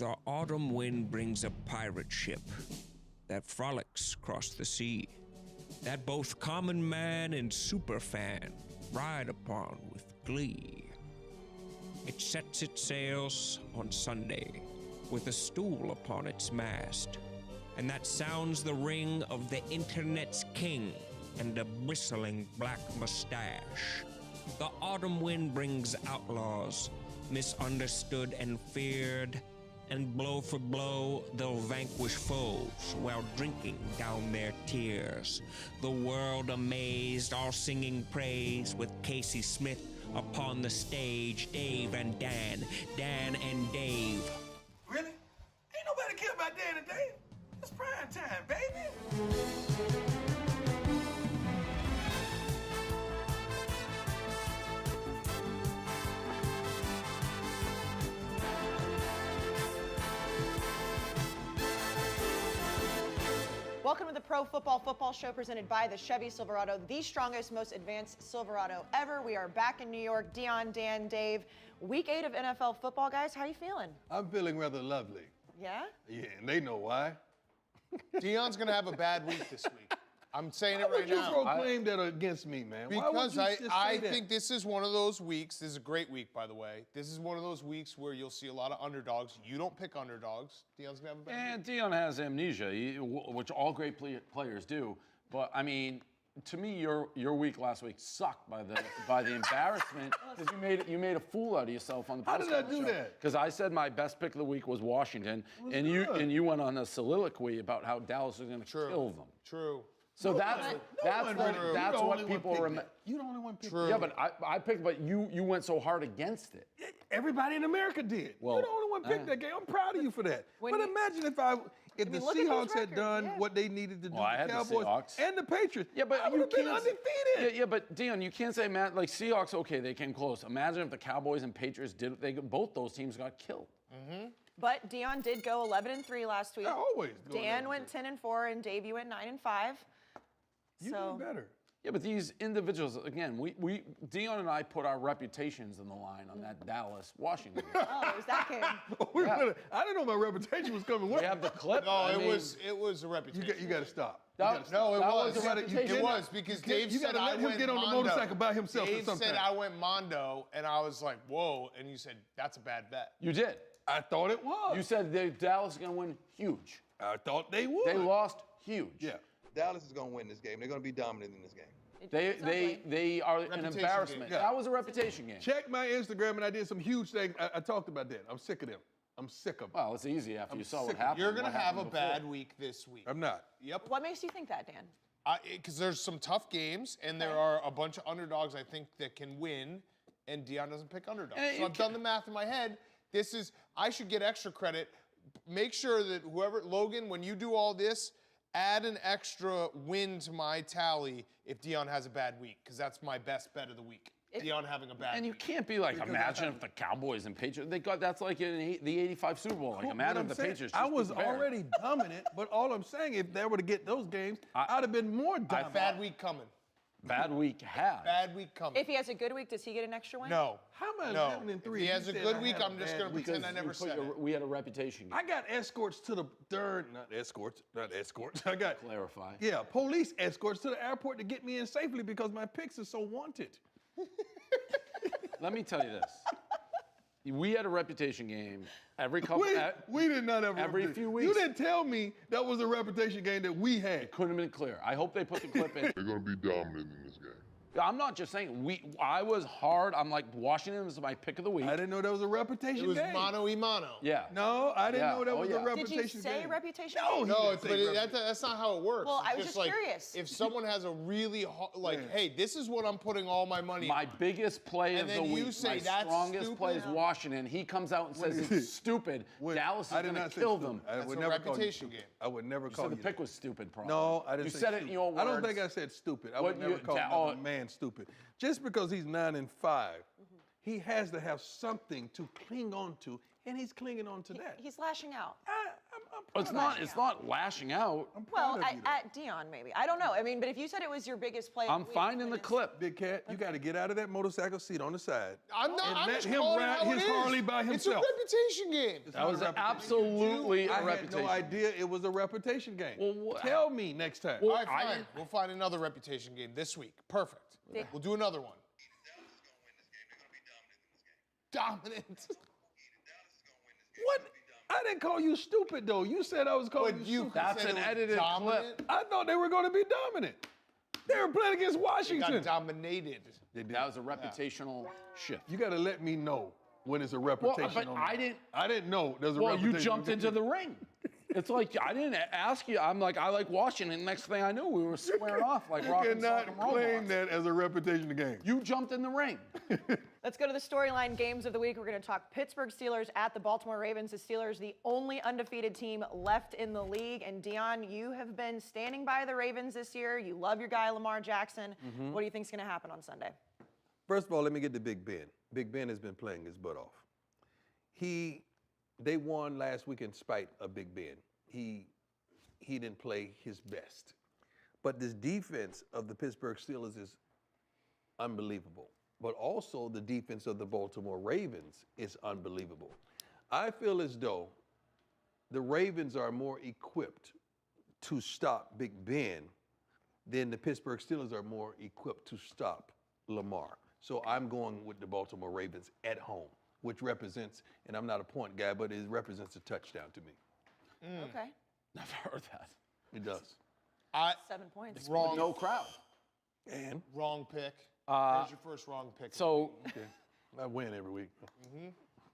The autumn wind brings a pirate ship that frolics across the sea, that both common man and superfan ride upon with glee. It sets its sails on Sunday with a stool upon its mast, and that sounds the ring of the internet's king and a bristling black mustache. The autumn wind brings outlaws, misunderstood and feared, and blow for blow they'll vanquish foes while drinking down their tears. The world amazed, all singing praise with Casey Smith upon the stage, Dave and Dan, Dan and Dave. Really? Ain't nobody care about Dan and Dave. It's prime time, baby. Welcome to the Pro Football Show presented by the Chevy Silverado, the strongest, most advanced Silverado ever. We are back in New York. Dion, Dan, Dave. Week 8 of NFL football, guys. How you feeling? I'm feeling rather lovely. Yeah? Yeah, and they know why. Dion's going to have a bad week this week. I'm saying it Why right would you now. proclaim that against me, man? Why would Because you just say I that? think this is one of those weeks. This is a great week, by the way. This is one of those weeks where you'll see a lot of underdogs. You don't pick underdogs. Dion's going to have a bad week. And Dion has amnesia, which all great players do. But, I mean, to me, your week last week sucked by the embarrassment because you made a fool out of yourself on the How did I do that? Because I said my best pick of the week was Washington, and good. you went on a soliloquy about how Dallas was going to kill them. True. So that's what people remember. You the only one picked Yeah, but I picked, but you went so hard against it. Everybody in America did. Well, You're the only one picked that game. I'm proud of you for that. When But you- imagine if the look at those Seahawks had records, done yeah. what they needed to do, Well, I had the the Cowboys Seahawks. and the Patriots. Yeah, but I would you have been can't. undefeated. Yeah, but Dion, you can't say like Seahawks. Okay, they came close. Imagine if the Cowboys and Patriots did. Both those teams got killed. But Dion did go 11-3 last week. I always go Dan 11-3. went 10-4, and Dave, you went 9-5. You So did better. Yeah, but these individuals, again, Dion and I put our reputations on the line on that Dallas-Washington game. Oh, it was that game. I didn't know my reputation was coming. We have the clip. No, I mean, it was a reputation. You got to stop. That- You gotta stop. No, it That was. was a reputation. It was because Dave you said gotta I let him went get on the Mondo. motorcycle by himself Dave sometime. said I went Mondo, and I was like, whoa. And you said, that's a bad bet. You did. I thought it was. You said Dallas is going to win huge. I thought they would. They lost huge. Yeah. Dallas is going to win this game. They're going to be dominant in this game. They are an Reputation embarrassment. game. Yeah. That was a reputation game. Check my Instagram, and I did some huge things. I talked about that. I'm sick of them. I'm sick of them. Well, it's easy after you saw sick what of- happened. You're going to what have a happened bad before. week this week. I'm not. Yep. What makes you think that, Dan? Because there's some tough games, and there are a bunch of underdogs, I think, that can win, and Dion doesn't pick underdogs. And So you I've done the math in my head. I should get extra credit. Make sure that Logan, when you do all this, add an extra win to my tally if Dion has a bad week, because that's my best bet of the week. Dion having a bad And you week. can't be like, imagine if the Cowboys and Patriots, that's like in the 85 Super Bowl. Like, imagine if the Patriots I just was beat the Bears. already dominant, but all I'm saying, if they were to get those games, I'd have been more dominant. Bad week coming. Bad week had. Bad week coming. If he has a good week, does he get an extra win? No. How am I No. 11-3? If he has a said good I week, had a I'm just bad going to week. pretend I never said it. We had a reputation game. I got escorts to the third, not escorts. I got Clarify. Yeah, police escorts to the airport to get me in safely because my picks are so wanted. Let me tell you this. We had a reputation game every couple. We did not have a every reputation. few weeks. You didn't tell me that was a reputation game that we had. Couldn't have been clear. I hope they put the clip in. They're going to be dominant in this game. I'm not just saying. I was hard. I'm like, Washington was my pick of the week. I didn't know that was a reputation It was game. mano y mano. Yeah. No, I didn't Yeah. know that Oh, was yeah. a reputation Did you say game. reputation No, game? he No, didn't say reputation. that's not how it works. Well, It's I was just like, curious. If someone has a really hard, like, Yeah. hey, this is what I'm putting all my money My on. biggest play And of the then you week, say my that's strongest stupid? play is Washington. He comes out and says it's stupid. When- Dallas is I did going not to say kill stupid. them. I That's would a never call you reputation stupid. game. I would never So call the you pick that. was stupid, probably. No, I didn't You say said it in stupid. your words. I don't think I said stupid. I What would never you- call oh. another man stupid. Just because he's 9-5, he has to have something to cling on to, and he's clinging on to that. He's lashing out. It's not lashing out. Well, at Dion, maybe. I don't know. I mean, but if you said it was your biggest play, I'm finding the clip. Big Cat, you got to get out of that motorcycle seat on the side. I'm not. And I'm let just him calling it ride how it his is. Harley by himself. It's a reputation game. That was absolutely a I had reputation. no idea it was a reputation game. Well, Tell me next time. All right, fine. We'll find another reputation game this week. Perfect. We'll do another one. Dominant. What? I didn't call you stupid, though. You said I was calling you stupid. That's an edited clip. I thought they were going to be dominant. They were playing against They Washington. got dominated. That was a reputational shift. You got to let me know when it's a reputation. but on I that. didn't. I didn't know there's a Well, reputation. you jumped into the ring. It's like I didn't ask you. I'm like, I like Washington. Next thing I knew, we were squaring off like You rock and sock cannot and claim robots. that as a reputation game. You jumped in the ring. Let's go to the storyline games of the week. We're going to talk Pittsburgh Steelers at the Baltimore Ravens. The Steelers, the only undefeated team left in the league. And Dion, you have been standing by the Ravens this year. You love your guy, Lamar Jackson. What do you think is going to happen on Sunday? First of all, let me get to Big Ben. Big Ben has been playing his butt off. They won last week in spite of Big Ben. He didn't play his best. But this defense of the Pittsburgh Steelers is unbelievable. But also the defense of the Baltimore Ravens is unbelievable. I feel as though the Ravens are more equipped to stop Big Ben than the Pittsburgh Steelers are more equipped to stop Lamar. So I'm going with the Baltimore Ravens at home, which represents, and I'm not a point guy, but it represents a touchdown to me. Okay. Never heard that. It does. 7 points. Wrong. No crowd. And Wrong pick. There's your first wrong pick. So I win every week.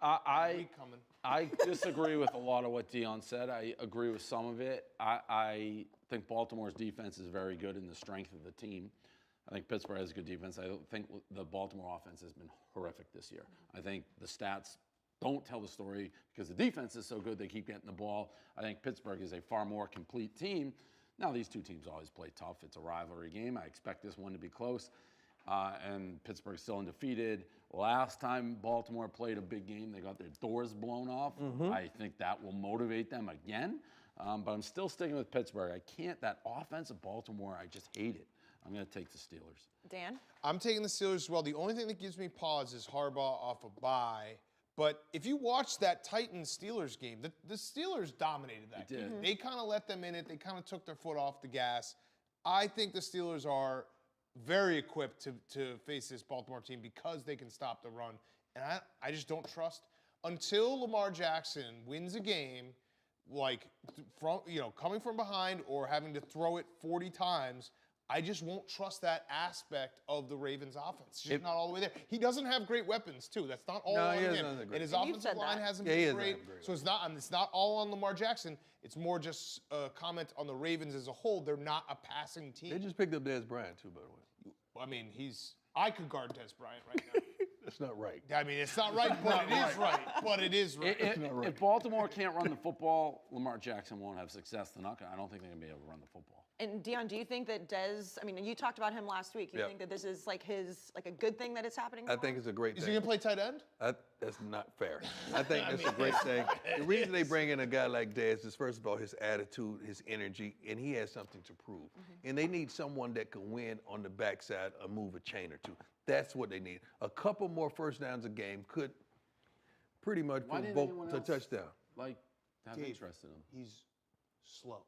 I coming. I disagree with a lot of what Dion said. I agree with some of it. I think Baltimore's defense is very good in the strength of the team. I think Pittsburgh has a good defense. I don't think the Baltimore offense has been horrific this year. I think the stats don't tell the story because the defense is so good they keep getting the ball. I think Pittsburgh is a far more complete team. Now, these two teams always play tough. It's a rivalry game. I expect this one to be close. And Pittsburgh's still undefeated. Last time Baltimore played a big game, they got their doors blown off. I think that will motivate them again. But I'm still sticking with Pittsburgh. I can't, that offense of Baltimore, I just hate it. I'm going to take the Steelers. Dan? I'm taking the Steelers as well. The only thing that gives me pause is Harbaugh off a bye. But if you watch that Titans-Steelers game, the Steelers dominated that They did. game. They kind of let them in it. They kind of took their foot off the gas. I think the Steelers are very equipped to face this Baltimore team because they can stop the run. And I just don't trust, until Lamar Jackson wins a game, like coming from behind or having to throw it 40 times, I just won't trust that aspect of the Ravens' offense. It's just not all the way there. He doesn't have great weapons, too. That's not all on him. And his offensive line hasn't been great. So it's not all on Lamar Jackson. It's more just a comment on the Ravens as a whole. They're not a passing team. They just picked up Dez Bryant, too, by the way. I mean, I could guard Dez Bryant right now. That's not right. I mean, it's not right, but it is right. But it is right. If Baltimore can't run the football, Lamar Jackson won't have success. I don't think they're going to be able to run the football. And Dion, do you think that Dez, I mean, you talked about him last week. You think that this is like a good thing that it's happening? I think it's a great thing. Is he going to play tight end? That's not fair. I think that's a great thing. The reason they bring in a guy like Dez is, first of all, his attitude, his energy, and he has something to prove. And they need someone that can win on the backside or move a chain or two. That's what they need. A couple more first downs a game could pretty much provoke a touchdown. Like, have interest in him. He's slow.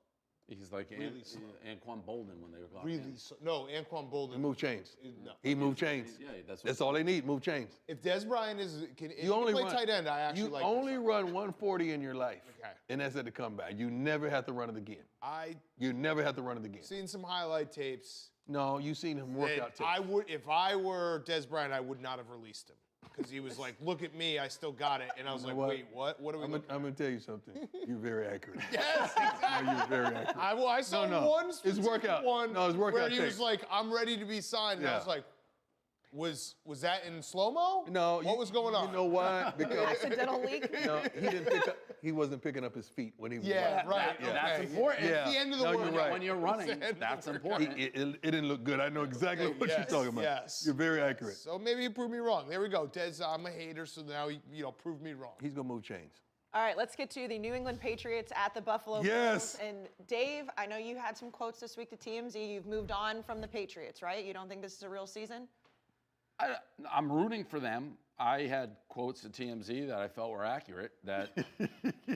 He's like Really slow. Anquan Bolden when they were locked Really in. slow. No, Anquan Bolden. He move chains. No. He move chains. Yeah, That's all they need, move chains. If Dez Bryant can only play run- tight end, I actually like You only this. run 140 in your life. Okay. And that's at the comeback. You never have to run it again. You never have to run it again. Seen some highlight tapes. No, you seen him work out tapes. If I were Dez Bryant, I would not have released him. Because he was like, look at me, I still got it. And I was like, wait, what? What are we looking I'm going to tell you something. You're very accurate. Yes, exactly. No, you're very accurate. I saw one specific workout. one No, it's workout where he tape. was like, I'm ready to be signed. And I was like, was that in slow-mo? No. What was going on? You know why? Because Accidental leak? no, he wasn't picking up his feet when he was Yeah, running. right. That's okay. important. It's the end of the No, workout. you're right. When you're running, that's important. It didn't look good. I know exactly what Yes, you're talking about. yes. You're very accurate. So maybe he proved me wrong. There we go. Dez, I'm a hater, so now he, proved me wrong. He's going to move chains. All right, let's get to the New England Patriots at the Buffalo Yes. Bills. And Dave, I know you had some quotes this week to TMZ. You've moved on from the Patriots, right? You don't think this is a real season? I'm rooting for them. I had quotes to TMZ that I felt were accurate, that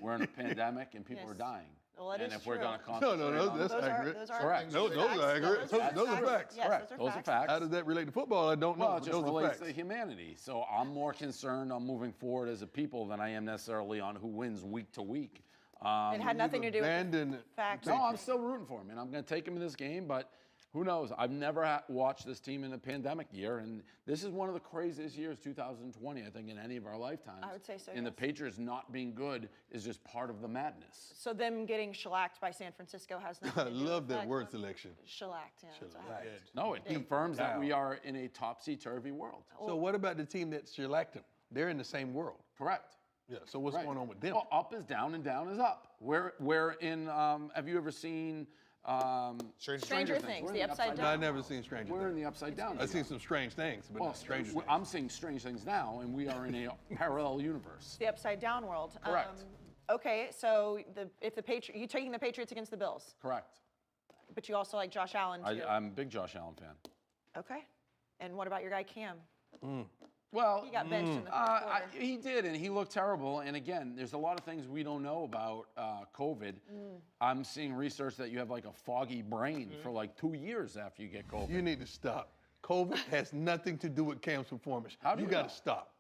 we're in a pandemic and people are dying. Well, that and is if we're true. going to concentrate on that's accurate. Those are Correct. Those are accurate. Those are facts. Yes, Correct. those Those are are facts. facts. How does that relate to football? I don't know. Well, it but just those are relates facts. to humanity. So I'm more concerned on moving forward as a people than I am necessarily on who wins week to week. It had nothing to do with Abandon the fact. No, I'm still rooting for him, and I'm going to take him in this game, but who knows? I've never watched this team in a pandemic year, and this is one of the craziest years, 2020, I think, in any of our lifetimes. I would say so, And the yes. Patriots not being good is just part of the madness. So them getting shellacked by San Francisco has nothing I to do with love that fact. word selection. Shellacked, yeah. that's what I heard. No, it confirms that we are in a topsy-turvy world. So what about the team that shellacked them? They're in the same world. Correct. Yeah. So what's going on with them? Well, up is down and down is up. We're in, have you ever seen Stranger Things, We're in the Upside No, Down. I've never seen Stranger We're in Things. the upside down. I've seen some strange things, but Well, not Stranger Things. I'm seeing strange things now, and we are in a parallel universe. The Upside Down world. Correct. Okay, so you taking the Patriots against the Bills, Correct. but you also like Josh Allen too. I'm a big Josh Allen fan. Okay. And what about your guy Cam? Well, He got benched in the fourth quarter. he did, and he looked terrible. And again, there's a lot of things we don't know about COVID. I'm seeing research that you have like a foggy brain for like 2 years after you get COVID. You need to stop. COVID has nothing to do with Cam's performance. How do you got know? to stop.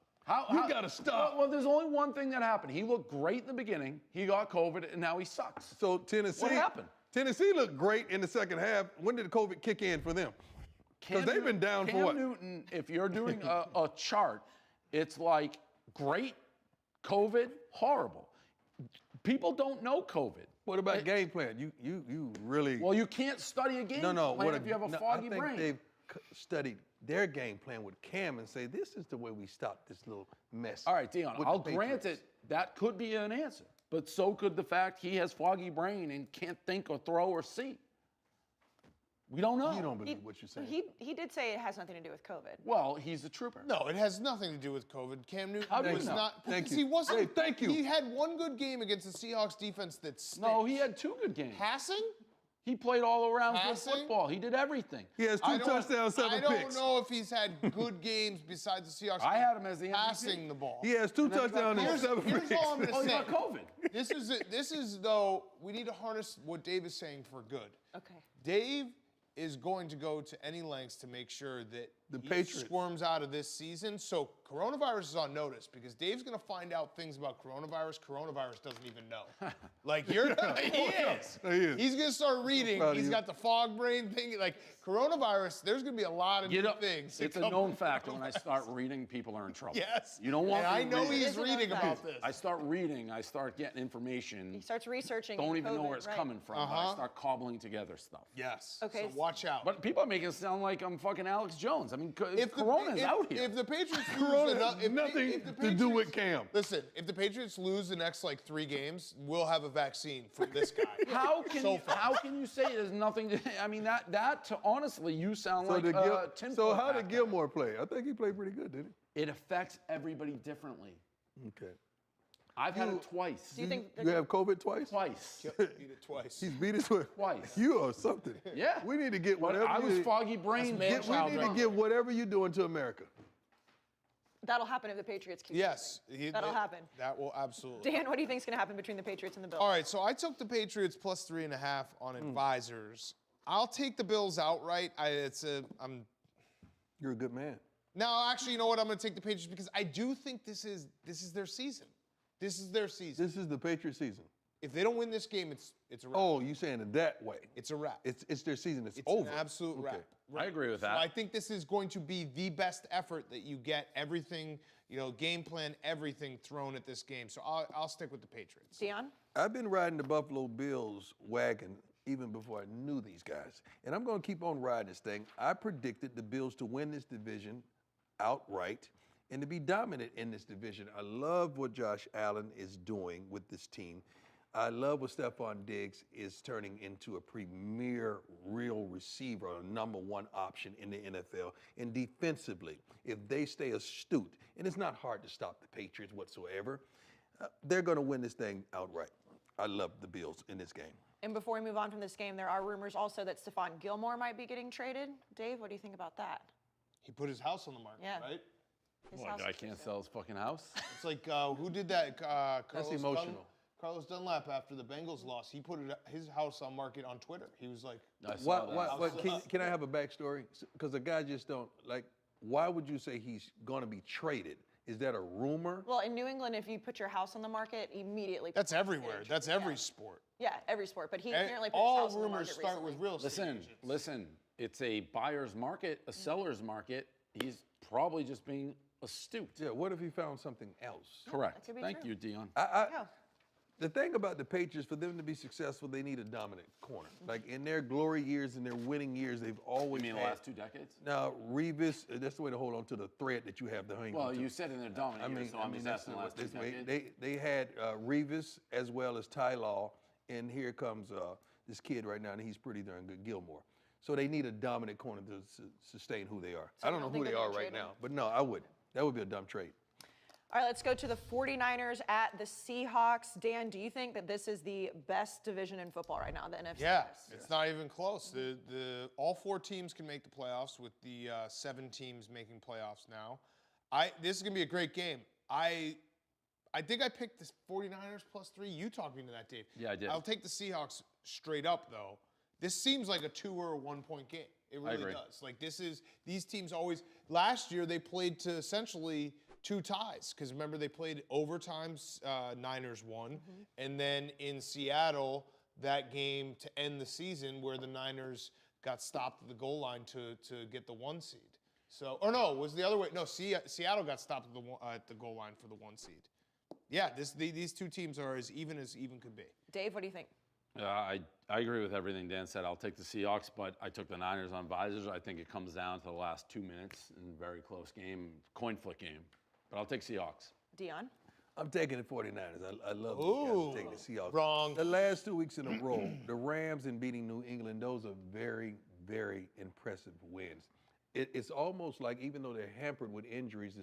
You got to stop. Well, there's only one thing that happened. He looked great in the beginning. He got COVID, and now he sucks. So Tennessee. What happened? Tennessee looked great in the second half. When did COVID kick in for them? Because they've been down Cam for what? Newton, if you're doing a chart, it's like great, COVID, horrible. People don't know COVID. What about game plan? You really. Well, you can't study a game plan if you have a foggy I think brain. they've studied their game plan with Cam and say this is the way we stop this little mess. All right, Dion, with I'll the grant Patriots. it. That could be an answer. But so could the fact he has foggy brain and can't think or throw or see. We don't know. You don't believe what you're saying. He did say it has nothing to do with COVID. Well, he's a trooper. No, it has nothing to do with COVID. Cam Newton How do you was know? not. Thank because you. He wasn't. Hey, thank you. He had one good game against the Seahawks defense that stinks. No, he had 2 good games. Passing. He played all around good Passing? football. He did everything. He has 2 touchdowns, 7 I don't picks. know if he's had good games besides the Seahawks. I had him as the MVP. passing the ball. He has 2 then he got touchdowns and Here's 7 here's picks. all I'm Oh, gonna he say. got COVID. This is though we need to harness what Dave is saying for good. Okay. Dave is going to go to any lengths to make sure that The he Patriots. squirms out of this season. So coronavirus is on notice because Dave's going to find out things about coronavirus. Coronavirus doesn't even know. Like he is. He is. He's going to start reading. proud of He's you. got the fog brain thing. Like coronavirus, there's going to be a lot of You new know, things. it's a known fact that when I start reading, people are in trouble. Yes. You don't want And me I to know read. he's It is a known reading fact. about this. I start reading, I start getting information. He starts researching. Don't even know COVID, where it's right. coming from. But I start cobbling together stuff. Yes. Okay, So watch out. But people are making it sound like I'm fucking Alex Jones. I mean, If the- Corona's if- out here. If the Patriots Corona lose has enough, if nothing the to do with Patriots- Cam. Listen, if the Patriots lose the next like 3 games, we'll have a vaccine for this guy. how can So you, far. how can you say there's nothing to? I mean, honestly, you sound So, like so how did Gilmore play? I think he played pretty good, didn't It affects everybody differently. he? Okay. I've had it twice. Do you think? You have COVID twice? Twice. Beat it twice. He's beat it twice. Twice. You are something. Yeah. We need to get But whatever. I was you, foggy brain man we child. need to right? give whatever you're doing to America. That'll happen if the Patriots keep. Yes. That'll happen. That will absolutely. Dan, what do you think is going to happen between the Patriots and the Bills? All right, so I took the Patriots plus 3.5 on advisors. I'll take the Bills outright. You're a good man. No, actually, you know what? I'm going to take the Patriots because I do think this is their season. This is their season. This is the Patriot season. If they don't win this game, it's a wrap. Oh, you saying it that way? It's a wrap. It's their season. It's It's over. an absolute wrap. Okay. I agree with So that. I think this is going to be the best effort that you get. Everything, game plan, everything thrown at this game. So I'll stick with the Patriots. Dion? I've been riding the Buffalo Bills wagon even before I knew these guys. And I'm going to keep on riding this thing. I predicted the Bills to win this division outright and to be dominant in this division. I love what Josh Allen is doing with this team. I love what Stephon Diggs is turning into a premier real receiver, a number 1 option in the NFL. And defensively, if they stay astute, and it's not hard to stop the Patriots whatsoever, They're going to win this thing outright. I love the Bills in this game. And before we move on from this game, there are rumors also that Stephon Gilmore might be getting traded. Dave, what do you think about that? He put his house on the market, Yeah. right? His Well, house guy is can't for sell his fucking house. It's like, who did that? That's emotional. Carlos Dunlap, after the Bengals lost, he put his house on market on Twitter. He was like, I saw that. What, can I have a backstory? Because the guy just don't, like, why would you say he's going to be traded? Is that a rumor? Well, in New England, if you put your house on the market, immediately. that's everywhere. interest. That's every Yeah. sport. Yeah, every sport. But he And apparently put his all house on the rumors market start recently. with real estate agents. Listen. It's a buyer's market, a seller's market. He's probably just being astute. Yeah, what if he found something else? Correct. could be Thank true. you, Dion. Yeah. The thing about the Patriots, for them to be successful, they need a dominant corner. Like in their glory years and their winning years, they've always You mean the had. last 2 decades? Now, Revis, that's the way to hold on to the thread that you have to hang Well, on to. you said in their dominant years, so I'm just that's asking the last 2 this way. decades. They had Revis as well as Ty Law, and here comes this kid right now, and he's pretty darn good, Gilmore. So they need a dominant corner to sustain who they are. So I you don't know don't who think they they're are gonna right trade him? now, but no, I wouldn't. That would be a dumb trade. All right, let's go to the 49ers at the Seahawks. Dan, do you think that this is the best division in football right now, the NFC? Yeah, West? it's not even close. All 4 teams can make the playoffs, with the 7 teams making playoffs now. This is gonna be a great game. I think I picked the 49ers +3. You talked me into that, Dave. Yeah, I did. I'll take the Seahawks straight up, though. This seems like a 2 or a 1 point game. It really agree. does. Like these teams always. Last year they played to essentially 2 ties, because remember they played overtimes. Niners won, and then in Seattle that game to end the season where the Niners got stopped at the goal line to get the 1 seed. So, or no, it was the other way. No, Seattle got stopped at the goal line for the 1 seed. Yeah, these 2 teams are as even could be. Dave, what do you think? I agree with everything Dan said. I'll take the Seahawks, but I took the Niners on visors. I think it comes down to the last 2 minutes in a very close game, coin flip game. But I'll take Seahawks. Dion? I'm taking the 49ers. I love Ooh, taking the Seahawks. wrong. The last 2 weeks in a row, the Rams and beating New England, those are very, very impressive wins. It's almost like, even though they're hampered with injuries, the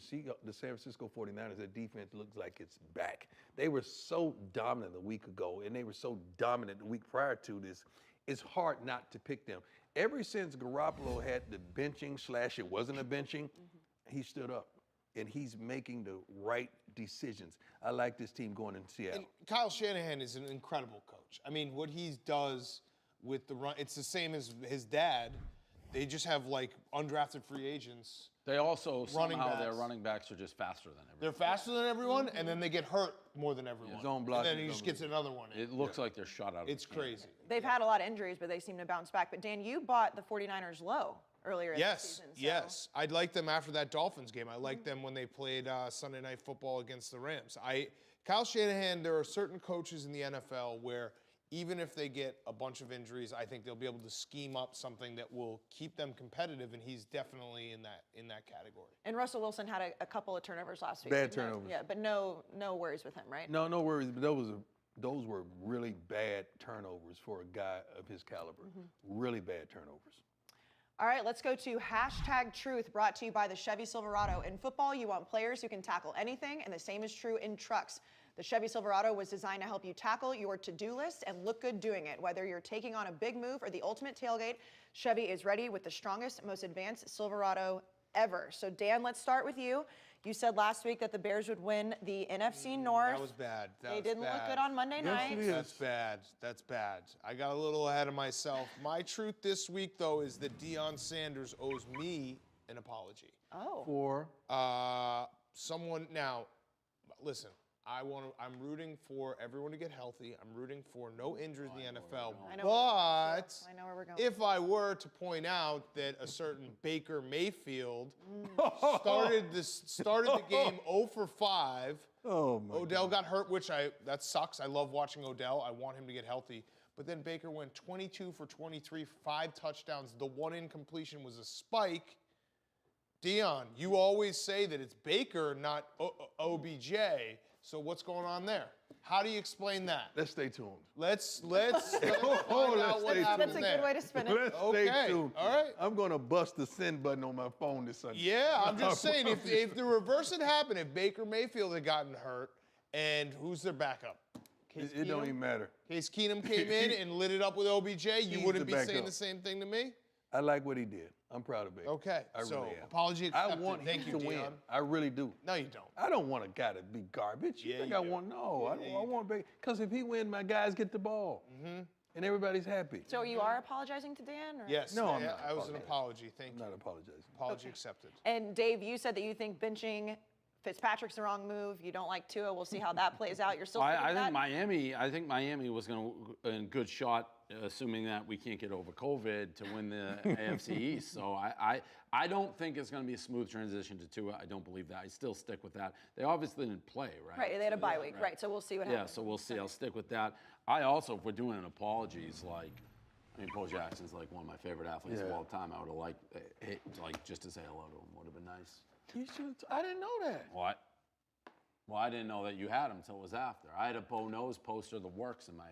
San Francisco 49ers, their defense looks like it's back. They were so dominant a week ago, and they were so dominant the week prior to this. It's hard not to pick them. Ever since Garoppolo had the benching / it wasn't a benching, he stood up, and he's making the right decisions. I like this team going in Seattle. And Kyle Shanahan is an incredible coach. I mean, what he does with the run, it's the same as his dad. They just have like undrafted free agents. They also, Running somehow their backs. running backs are just faster than everyone. They're faster than everyone, and then they get hurt more than everyone. Zone and blocking then he just gets another one in. It looks like they're shot out of It's a cannon. crazy. They've had a lot of injuries, but they seem to bounce back. But Dan, you bought the 49ers low earlier in the season. So. Yes. I'd like them after that Dolphins game. I liked them when they played Sunday Night Football against the Rams. Kyle Shanahan, there are certain coaches in the NFL where even if they get a bunch of injuries, I think they'll be able to scheme up something that will keep them competitive, and he's definitely in that category. And Russell Wilson had a couple of turnovers last week. Bad but no- turnovers. Yeah, but no worries with him, right? No worries. But those were really bad turnovers for a guy of his caliber. Really bad turnovers. All right, let's go to #Truth, brought to you by the Chevy Silverado. In football, you want players who can tackle anything, and the same is true in trucks. The Chevy Silverado was designed to help you tackle your to-do list and look good doing it. Whether you're taking on a big move or the ultimate tailgate, Chevy is ready with the strongest, most advanced Silverado ever. So Dan, let's start with you. You said last week that the Bears would win the NFC North. That was bad. They didn't look good on Monday night. That's bad. That's bad. I got a little ahead of myself. My truth this week, though, is that Deion Sanders owes me an apology. Oh. For Someone now, listen. I'm rooting for everyone to get healthy. I'm rooting for no injuries in the NFL. I know But I know where we're going. if I were to point out that a certain Baker Mayfield started the game 0 for 5. Oh my Odell got hurt, which that sucks. I love watching Odell. I want him to get healthy. But then Baker went 22 for 23, 5 touchdowns. The one incompletion was a spike. Deion, you always say that it's Baker, not OBJ. So what's going on there? How do you explain that? Let's stay tuned. Let's find out what happened That's a there. good way to spin it. Let's Okay, stay tuned. all right. I'm gonna bust the send button on my phone this Sunday. Yeah, I'm just saying, if the reverse had happened, if Baker Mayfield had gotten hurt And who's their backup? It don't even matter. Case Keenum came in and lit it up with OBJ. You He's wouldn't the be saying backup. the same thing to me? I like what he did. I'm proud of Baker. Okay, I so really am. apology I accepted. want Thank him you, to win. Dion. I really do. No, you don't. I don't want a guy to be garbage. You Yeah, think you I do. want? No, I Yeah, you want Baker. Because if he wins, my guys get the ball. Mm-hmm. And everybody's happy. So you are apologizing to Dan? Or? Yes. No, I'm yeah, not I was an apologizing. apology. Thank I'm you. not apologizing. Apology accepted. And Dave, you said that you think benching Fitzpatrick's the wrong move. You don't like Tua. We'll see how that plays out. You're still thinking I that? think Miami was going to in good shot, assuming that we can't get over COVID, to win the AFC East. So I don't think it's going to be a smooth transition to Tua. I don't believe that. I still stick with that. They obviously didn't play, right? Right, they had a bye week, right? So we'll see what happens. Yeah, so we'll see. I'll stick with that. I also, if we're doing an apologies, Bo Jackson's like one of my favorite athletes of all time. I would have liked just to say hello to him. Would have been nice. You should. I didn't know that. What? Well, I didn't know that you had him until it was after. I had a Bo Nose poster of the works in my.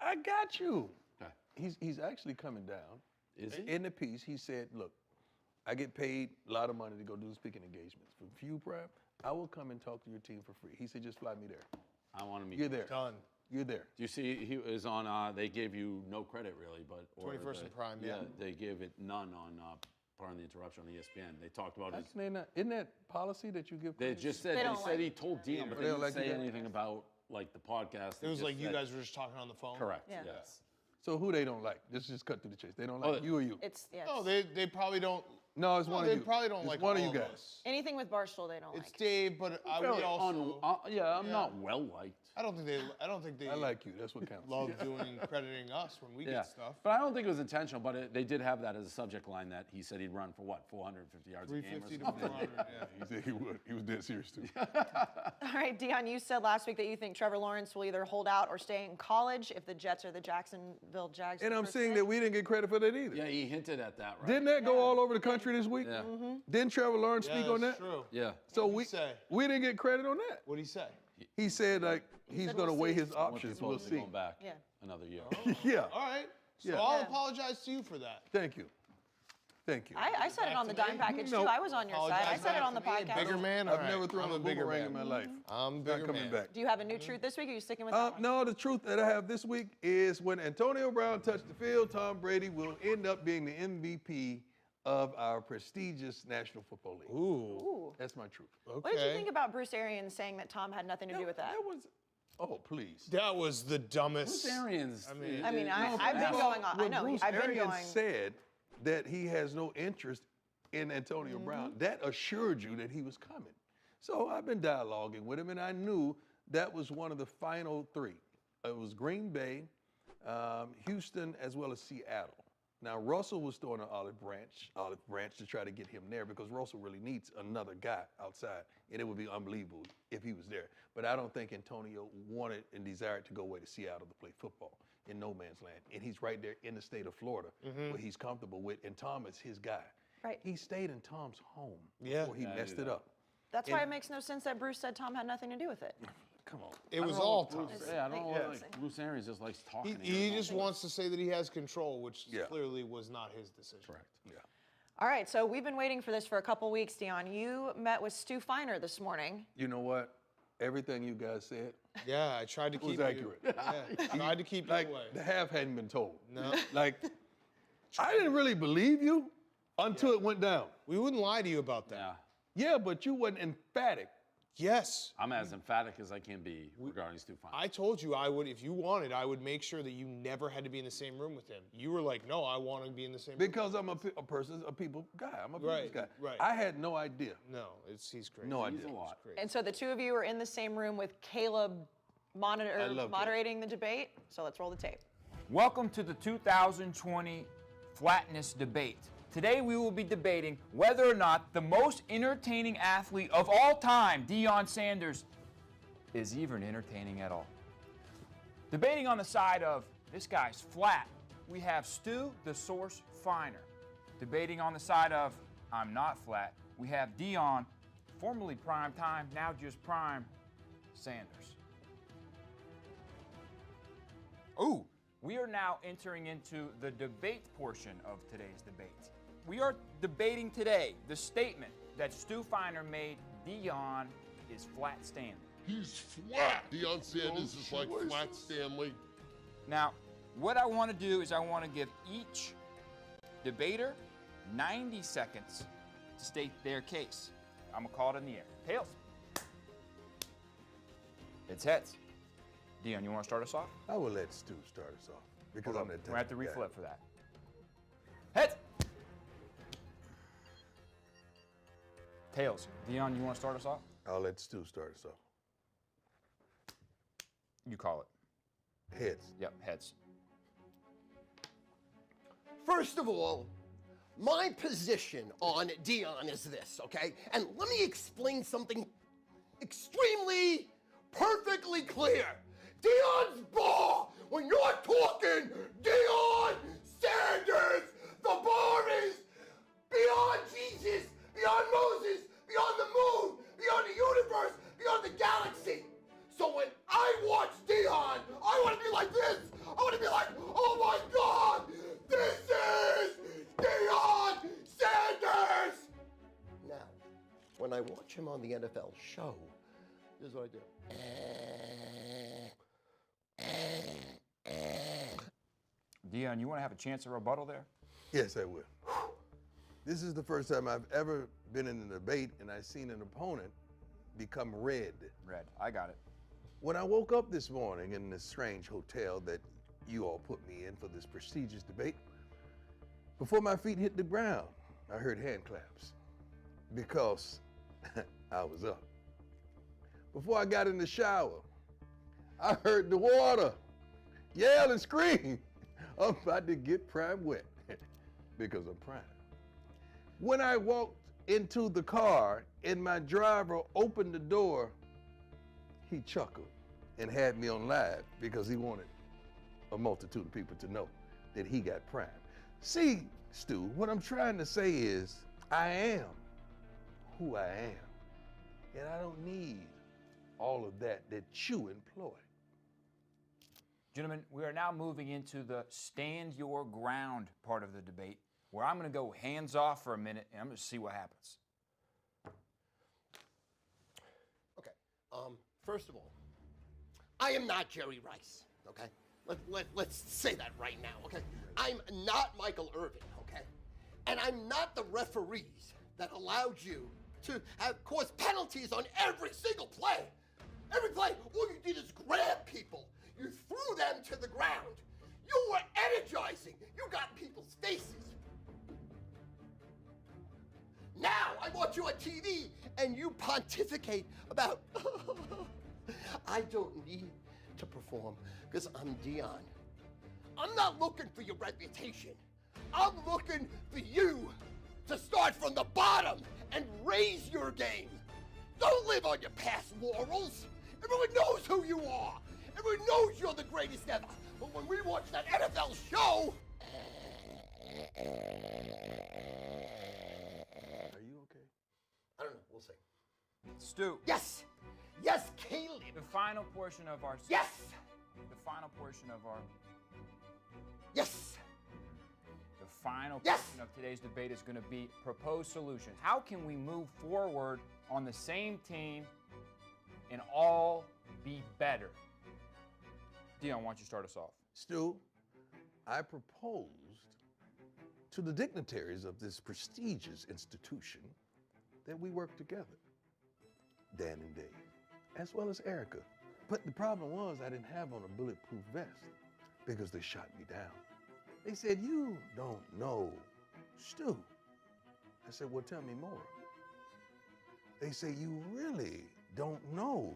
I got you. Okay. He's actually coming down. Is he? In the piece, he said, "Look, I get paid a lot of money to go do speaking engagements. For few prep, I will come and talk to your team for free." He said, "Just fly me there. I want to meet. You're there. Done. You're there." Do you see he was on? They gave you no credit really, but 21st and Prime, yeah. They gave it none on. Pardon the interruption on ESPN. They talked about his. Isn't that policy that you give? They credit? just said They they don't said like- he told Dion, but They they don't didn't like say you guys? anything about the podcast. It was just like you said- guys were just talking on the phone. Correct. Yeah. Yes. So who they don't like? Just cut to the chase. They don't like you or you? It's yeah. No, they probably don't. No, it's No, one they of you. probably don't It's like one of all you of guys. us. Anything with Barstool, they don't It's like. Dave, but I would also. I'm not well liked. I don't think they I like you. That's what counts. love crediting us when we Yeah, get stuff. but I don't think it was intentional. But they did have that as a subject line that he said he'd run for what 450 yards a game or 350 to something. 400. Yeah. He said he would. He was dead serious too. All right, Dion, you said last week that you think Trevor Lawrence will either hold out or stay in college if the Jets or the Jacksonville Jags. And I'm first seeing pick. that we didn't get credit for that either. Yeah, he hinted at that, right? Didn't that go all over the country this week? Yeah. Didn't Trevor Lawrence speak on that's that? true. Yeah. So What'd he say? we didn't get credit on that. What'd he say? He said he's said going to we'll weigh see. his options. We'll Supposedly see. going back Yeah. another year. Yeah. All right. So Yeah. I'll Yeah. apologize to you for that. Thank you. Thank you. I said it on the Back to dime me? package No. too. I was on your side. I Apologize said it back on the to me. podcast. Bigger man. I've All right. never thrown I'm a bigger boomerang man. in my life. I'm Not bigger coming man. back. Do you have a new truth this week? Or are you sticking with that one? No, the truth that I have this week is when Antonio Brown touched the field, Tom Brady will end up being the MVP of our prestigious National Football League. Ooh. That's my truth. Okay. What did you think about Bruce Arians saying that Tom had nothing to do with that? Oh, please. That was the dumbest. Bruce Arians. I mean, I've been going on. I When know. Bruce I've been Arians going. said that he has no interest in Antonio Brown, that assured you that he was coming. So I've been dialoguing with him, and I knew that was one of the final three. It was Green Bay, Houston, as well as Seattle. Now, Russell was throwing an olive branch to try to get him there because Russell really needs another guy outside, and it would be unbelievable if he was there. But I don't think Antonio wanted and desired to go away to Seattle to play football in no man's land. And he's right there in the state of Florida where he's comfortable with, and Tom is his guy. Right. He stayed in Tom's home Yeah. before he messed it up. That's why it makes no sense that Bruce said Tom had nothing to do with it. Come on. It was all Tom. Yeah, I don't know. Yeah. Like, Bruce Arians just likes talking. He just wants to say that he has control, which Yeah. clearly was not his decision. Correct. Yeah. All right, so we've been waiting for this for a couple weeks, Dion. You met with Stu Feiner this morning. You know what? Everything you guys said Yeah, I tried to was keep accurate. you. Yeah, tried to keep Like, you away. the half hadn't been told. No. Like, I didn't really believe you until it went down. We wouldn't lie to you about that. Yeah. Yeah, but you wasn't emphatic. Yes. I'm as emphatic as I can be regarding Stu Feiner. I told you I would, if you wanted, I would make sure that you never had to be in the same room with him. You were like, no, I want to be in the same room. Because I'm a people guy. I'm a people's Right, guy. right. I had no idea. No, he's crazy. No He's idea. a lot. Crazy. And so the two of you were in the same room with Caleb I love moderating the debate. So let's roll the tape. Welcome to the 2020 Flatness Debate. Today we will be debating whether or not the most entertaining athlete of all time, Deion Sanders, is even entertaining at all. Debating on the side of this guy's flat, we have Stu the Source Feiner. Debating on the side of I'm not flat, we have Deion, formerly Prime Time, now just Prime Sanders. Ooh, we are now entering into the debate portion of today's debate. We are debating today the statement that Stu Feiner made, Deion is flat standing. He's flat. Deion Sanders is like flat Stanley. Now, what I want to do is I want to give each debater 90 seconds to state their case. I'm going to call it in the air. Tails. It's heads. Deion, you want to start us off? I will let Stu start us off because I'm that We're going to have to type of reflip for that. Heads. Tails. Deion, you want to start us off? guy. I'll let Stu start us off. You call it. Heads. Yep, heads. First of all, my position on Deion is this, okay? And let me explain something extremely, perfectly clear. Deion's ball, when you're talking Deion Sanders, the bar is beyond Jesus, beyond Moses, beyond the moon, beyond the universe, beyond the galaxy. So when I watch Deion, I want to be like this. I want to be like, oh my God, this is Deion Sanders. Now, when I watch him on the NFL show, this is what I do. Deion, you want to have a chance at rebuttal there? Yes, I will. This is the first time I've ever been in a debate and I've seen an opponent become red. Red. I got it. When I woke up this morning in this strange hotel that you all put me in for this prestigious debate, before my feet hit the ground, I heard hand claps because I was up. Before I got in the shower, I heard the water yell and scream. I'm about to get prime wet because I'm prime. When I walked into the car and my driver opened the door, he chuckled and had me on live because he wanted a multitude of people to know that he got prime. See, Stu, what I'm trying to say is I am who I am, and I don't need all of that you employ. Gentlemen, we are now moving into the stand your ground part of the debate, where I'm going to go hands off for a minute and I'm going to see what happens. Okay, first of all, I am not Jerry Rice, okay? Let's say that right now, okay? I'm not Michael Irvin, okay? And I'm not the referees that allowed you to cause penalties on every single play. Every play, all you did is grab people. You threw them to the ground. You were energizing. You got people's faces. Now I watch you on TV and you pontificate about, I don't need to perform because I'm Deion. I'm not looking for your reputation. I'm looking for you to start from the bottom and raise your game. Don't live on your past laurels. Everyone knows who you are. Everyone knows you're the greatest ever. But when we watch that NFL show... Are you okay? I don't know. We'll see. Stu. Yes! Yes, Caleb! The final portion of our... Yes! The final portion of our... Yes! The final Yes! portion of today's debate is going to be proposed solutions. How can we move forward on the same team and all be better? Deion, why don't you start us off? Stu, I proposed to the dignitaries of this prestigious institution that we work together, Dan and Dave, as well as Erica. But the problem was I didn't have on a bulletproof vest because they shot me down. They said, you don't know Stu. I said, well, tell me more. They say, you really don't know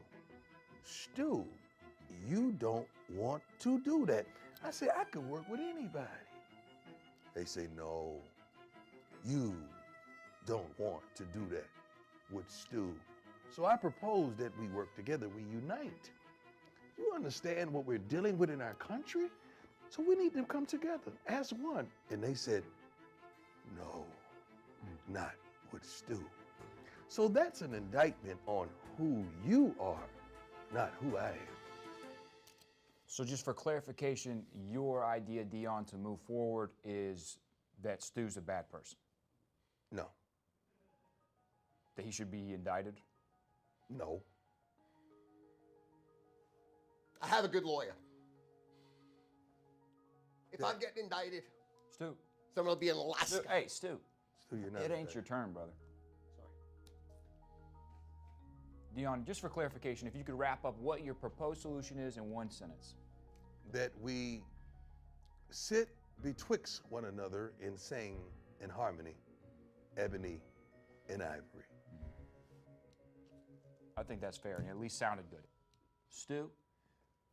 Stu. You don't want to do that. I said, I could work with anybody. They say, no, you don't want to do that with Stu. So I propose that we work together, we unite. You understand what we're dealing with in our country? So we need to come together as one. And they said, no, not with Stu. So that's an indictment on who you are, not who I am. So just for clarification, your idea, Deion, to move forward is that Stu's a bad person? No. That he should be indicted? No. I have a good lawyer. If I'm getting indicted, Stu. someone will be in Alaska. Hey, Stu. Stu, you're not It ain't indicted. your turn, brother. Sorry. Dion, just for clarification, if you could wrap up what your proposed solution is in one sentence. That we sit betwixt one another and sing in harmony, ebony and ivory. I think that's fair, and it at least sounded good. Stu,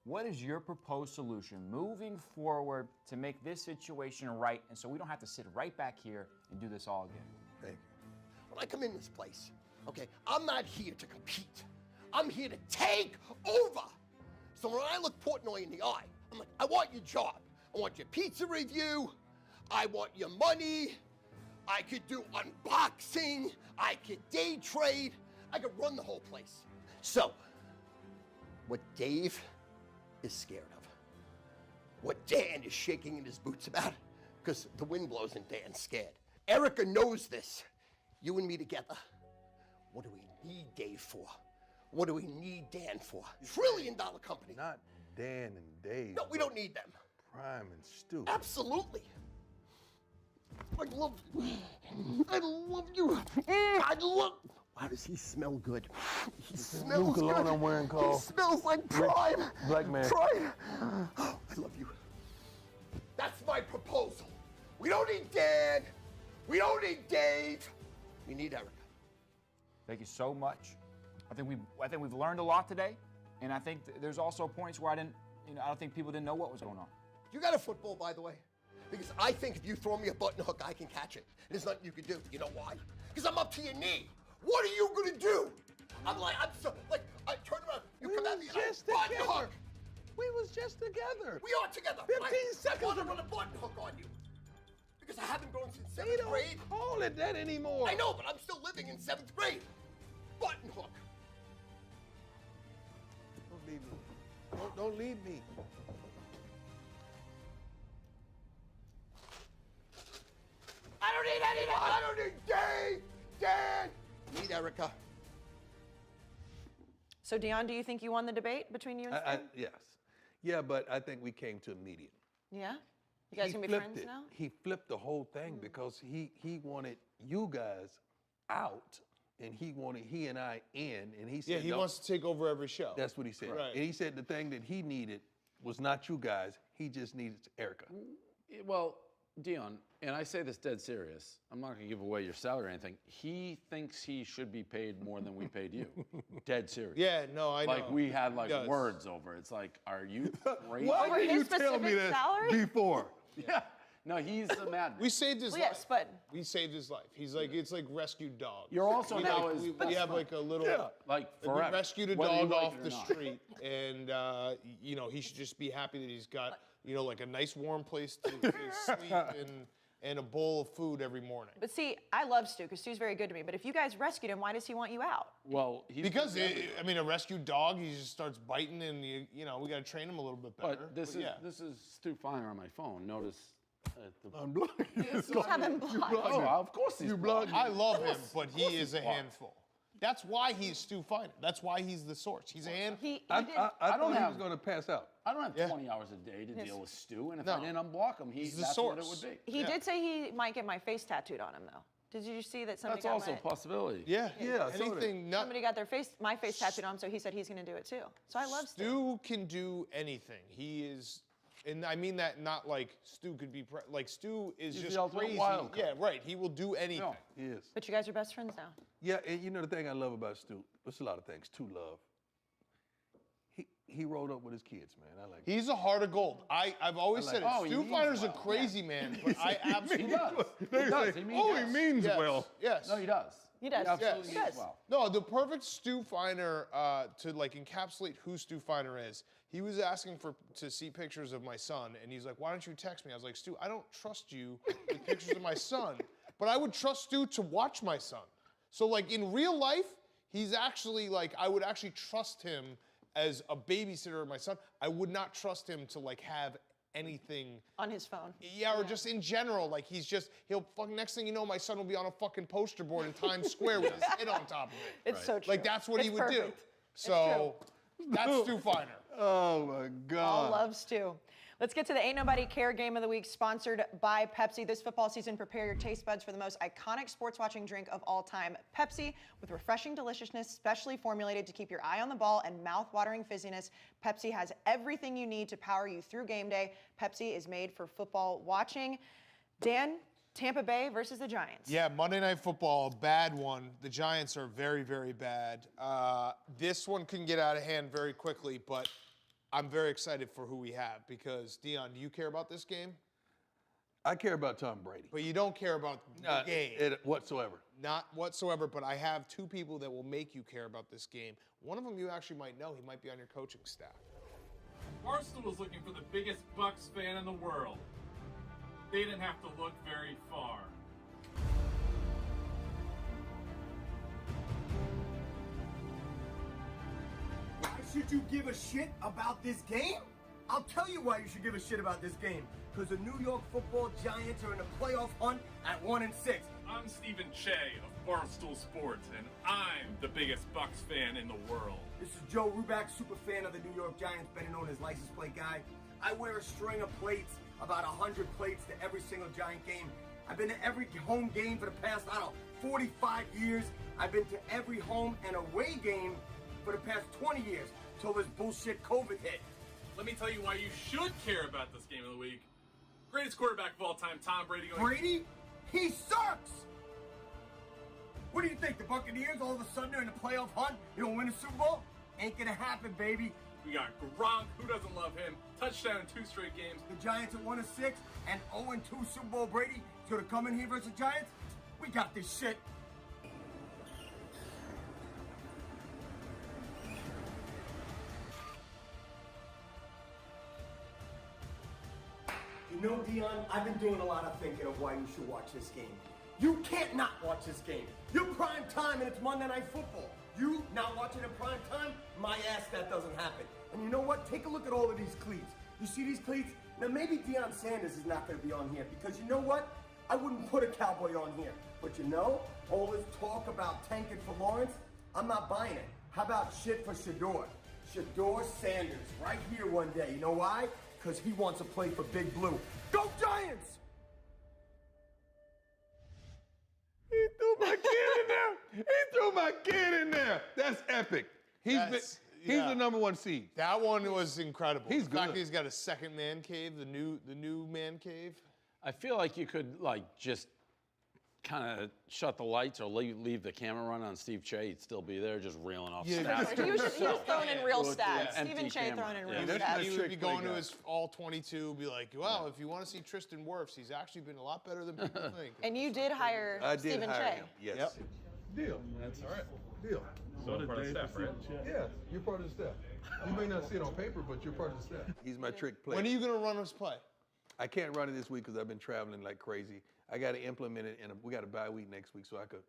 what is your proposed solution moving forward to make this situation right, and so we don't have to sit right back here and do this all again? Thank you. When I come in this place, okay, I'm not here to compete. I'm here to take over. So when I look Portnoy in the eye, I'm like, I want your job. I want your pizza review. I want your money. I could do unboxing. I could day trade. I could run the whole place. So, what Dave is scared of, what Dan is shaking in his boots about, because the wind blows and Dan's scared. Erica knows this. You and me together. What do we need Dave for? What do we need Dan for? $1 trillion company. Not Dan and Dave. No, we don't need them. Prime and Stu. Absolutely. I love you. I love you. I love. Wow, does he smell good? He smells good. cologne I'm wearing called He smells like prime. Black man. Prime. Oh, I love you. That's my proposal. We don't need Dan. We don't need Dave. We need Erica. Thank you so much. I think we've learned a lot today, and I think there's also points where I don't think people didn't know what was going on. You got a football, by the way? Because I think if you throw me a button hook, I can catch it. There's nothing you can do. You know why? Because I'm up to your knee. What are you gonna do? I turn around. You come at me and I button hook. We was just together. We are together. 15 seconds I want to run a button hook on you. Because I haven't grown since They 7th don't grade. call it that anymore. I know, but I'm still living in 7th grade. Button hook. Don't leave me. Don't leave me. I don't need anything. I don't need Dave. Dan. I need Erica. So, Dion, do you think you won the debate between you and Stu? Yes. Yeah, but I think we came to a median. Yeah? You guys He gonna be flipped friends it. now? He flipped the whole thing because he wanted you guys out, and he and I in, and he said, Yeah, he "No." wants to take over every show. That's what he said. Right. And he said the thing that he needed was not you guys. He just needed Erica. Well, Dion, and I say this dead serious. I'm not going to give away your salary or anything. He thinks he should be paid more than we paid you. Dead serious. Yeah, no, I know. Like we had like He does. words over. It's like, are you crazy? Why Over didn't his you tell me specific that salary? before? Yeah. No, he's a madman. We saved his Well, life. yes, but We saved his life. He's like, it's like rescued dogs. You're also we, now like, his we have like a little, like we forever. rescued a whether you dog like off it or the not. street, and he should just be happy that he's got like a nice warm place to sleep and a bowl of food every morning. But see, I love Stu because Stu's very good to me. But if you guys rescued him, why does he want you out? Well, he's Because a rescued dog, he just starts biting, and we got to train him a little bit better. But this is Stu Finer on my phone. Notice. I'm blocking you. You have him blocked. Oh, of course he's blocked. I love him, but he is a handful. That's why he's Stu Finer. That's why he's the source. He's a handful. He I did. thought he was going to pass out. I don't have Yeah. 20 hours a day to deal with Stu, and if No. I didn't unblock him, He's the that's what it source. would be. He did say he might get my face tattooed on him, though. Did you see that somebody That's also got a possibility. Yeah, Yeah, so anything. somebody got my face tattooed on him, so he said he's going to do it too. So I love Stu. Stu can do anything. He is, and I mean that not like Stu could be, like Stu is He's just the ultimate crazy. wild card. Yeah, right. He will do anything. No. He is. But you guys are best friends now. Yeah, and you know the thing I love about Stu, there's a lot of things to love. He rolled up with his kids, man. I like He's a heart of gold. I've always I said like it. it. Oh, he Stu means Finer's a well. crazy man, but I He absolutely does. He does. He means yes. means yes, well. Yes. No, he does. He does. absolutely He means does. well. No, the perfect Stu Finer to like encapsulate who Stu Finer is. He was asking to see pictures of my son, and he's like, "Why don't you text me?" I was like, "Stu, I don't trust you with pictures of my son, but I would trust Stu to watch my son." So like in real life, he's actually like I would actually trust him as a babysitter of my son. I would not trust him to like have anything On his phone. Yeah, or just in general, like he'll fucking next thing you know, my son will be on a fucking poster board in Times Square with his head on top of it. It's so true. Like that's what he It's would do. perfect. So that's Stu Finer. Oh, my God. All loves too. Let's get to the Ain't Nobody Care Game of the Week, sponsored by Pepsi. This football season, prepare your taste buds for the most iconic sports watching drink of all time. Pepsi, with refreshing deliciousness, specially formulated to keep your eye on the ball and mouth-watering fizziness. Pepsi has everything you need to power you through game day. Pepsi is made for football watching. Dan, Tampa Bay versus the Giants. Yeah, Monday Night Football, a bad one. The Giants are very, very bad. This one can get out of hand very quickly, but I'm very excited for who we have because, Dion, do you care about this game? I care about Tom Brady. But you don't care about the game. Whatsoever. Not whatsoever, but I have two people that will make you care about this game. One of them you actually might know. He might be on your coaching staff. Barstool was looking for the biggest Bucks fan in the world. They didn't have to look very far. Why should you give a shit about this game? I'll tell you why you should give a shit about this game. Because the New York Football Giants are in a playoff hunt at 1-6. I'm Stephen Che of Barstool Sports, and I'm the biggest Bucks fan in the world. This is Joe Ruback, super fan of the New York Giants, better known as License Plate Guy. I wear a string of plates, about 100 plates to every single Giant game. I've been to every home game for the past, 45 years. I've been to every home and away game for the past 20 years, till this bullshit COVID hit. Let me tell you why you should care about this game of the week. Greatest quarterback of all time, Tom Brady. Brady? He sucks! What do you think, the Buccaneers all of a sudden are in the playoff hunt? You don't win a Super Bowl? Ain't gonna happen, baby. We got Gronk, who doesn't love him? Touchdown in 2 straight games. The Giants at 1-6 and 0-2 Super Bowl Brady is gonna come in here versus the Giants? We got this shit. You know, Dion, I've been doing a lot of thinking of why you should watch this game. You can't not watch this game. You're prime time and it's Monday Night Football. You not watching in prime time? My ass, that doesn't happen. And you know what? Take a look at all of these cleats. You see these cleats? Now maybe Deion Sanders is not going to be on here because you know what? I wouldn't put a cowboy on here. But you know, all this talk about tanking for Lawrence, I'm not buying it. How about shit for Shador? Shador Sanders, right here one day. You know why? Because he wants to play for Big Blue. Go Giants! He threw my kid in there. He threw my kid in there. That's epic. He's the number 1 seed. That one was incredible. He's the fact good. that he's got a second man cave, the new man cave. I feel like you could just kind of shut the lights or leave the camera running on Steve Che. He'd still be there, just reeling off stats. He was throwing in real stats. Empty Stephen Che camera. throwing in Yeah. real stats. He would be going to his all 22, be like, well, if you want to see Tristan Wirfs, he's actually been a lot better than people think. And you did hire Stephen Che. Him. Yes. Yep. Deal. That's all right. Deal. So part of the staff, right? Yeah, you're part of the staff. You may not see it on paper, but you're part of the staff. He's my trick player. When are you going to run his play? I can't run it this week because I've been traveling like crazy. I got to implement it, and we got a bye week next week, so I could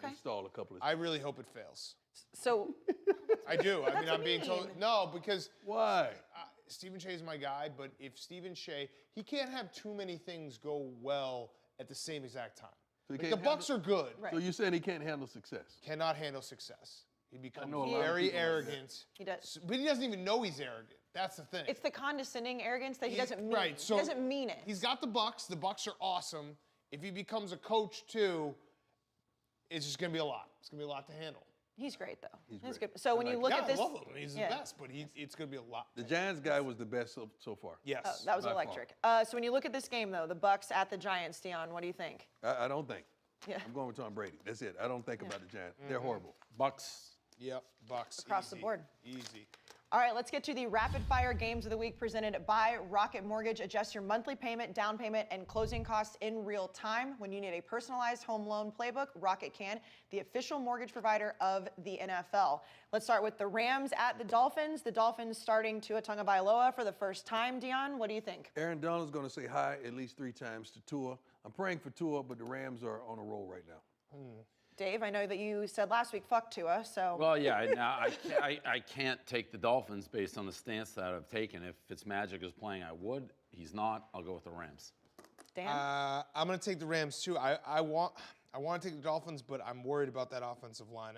install a couple of. I really hope it fails. So I do. I mean, I'm being told no because why? Stephen Che is my guy, but if Stephen Che, he can't have too many things go well at the same exact time. So Like, the Bucks are good. Right. So you're saying he can't handle success? Cannot handle success. He becomes know a lot of very people like arrogant. He does. But he doesn't even know he's arrogant. That's the thing. It's the condescending arrogance that he doesn't mean. Right. So he doesn't mean it. He's got the Bucks. The Bucks are awesome. If he becomes a coach too, it's just going to be a lot. It's going to be a lot to handle. He's great, though. He's He's great. good. So when you look at this, I love him. He's the best, but it's going to be a lot. The Giants guy was the best so far. Yes. Oh, that was by electric. So when you look at this game, though, the Bucks at the Giants, Dion, what do you think? I don't think. Yeah. I'm going with Tom Brady. That's it. I don't think about the Giants. They're horrible. Bucks. Yep. Bucks. Across the board. Easy. All right, let's get to the rapid fire games of the week presented by Rocket Mortgage. Adjust your monthly payment, down payment, and closing costs in real time. When you need a personalized home loan playbook, Rocket can, the official mortgage provider of the NFL. Let's start with the Rams at the Dolphins. The Dolphins starting Tua Tagovailoa for the first time. Dion, what do you think? Aaron Donald's going to say hi at least 3 times to Tua. I'm praying for Tua, but the Rams are on a roll right now. Dave, I know that you said last week, fuck Tua, so. Well, yeah, now I can't take the Dolphins based on the stance that I've taken. If Fitzmagic is playing, I would. He's not. I'll go with the Rams. Dan? I'm going to take the Rams too. I want to take the Dolphins, but I'm worried about that offensive line.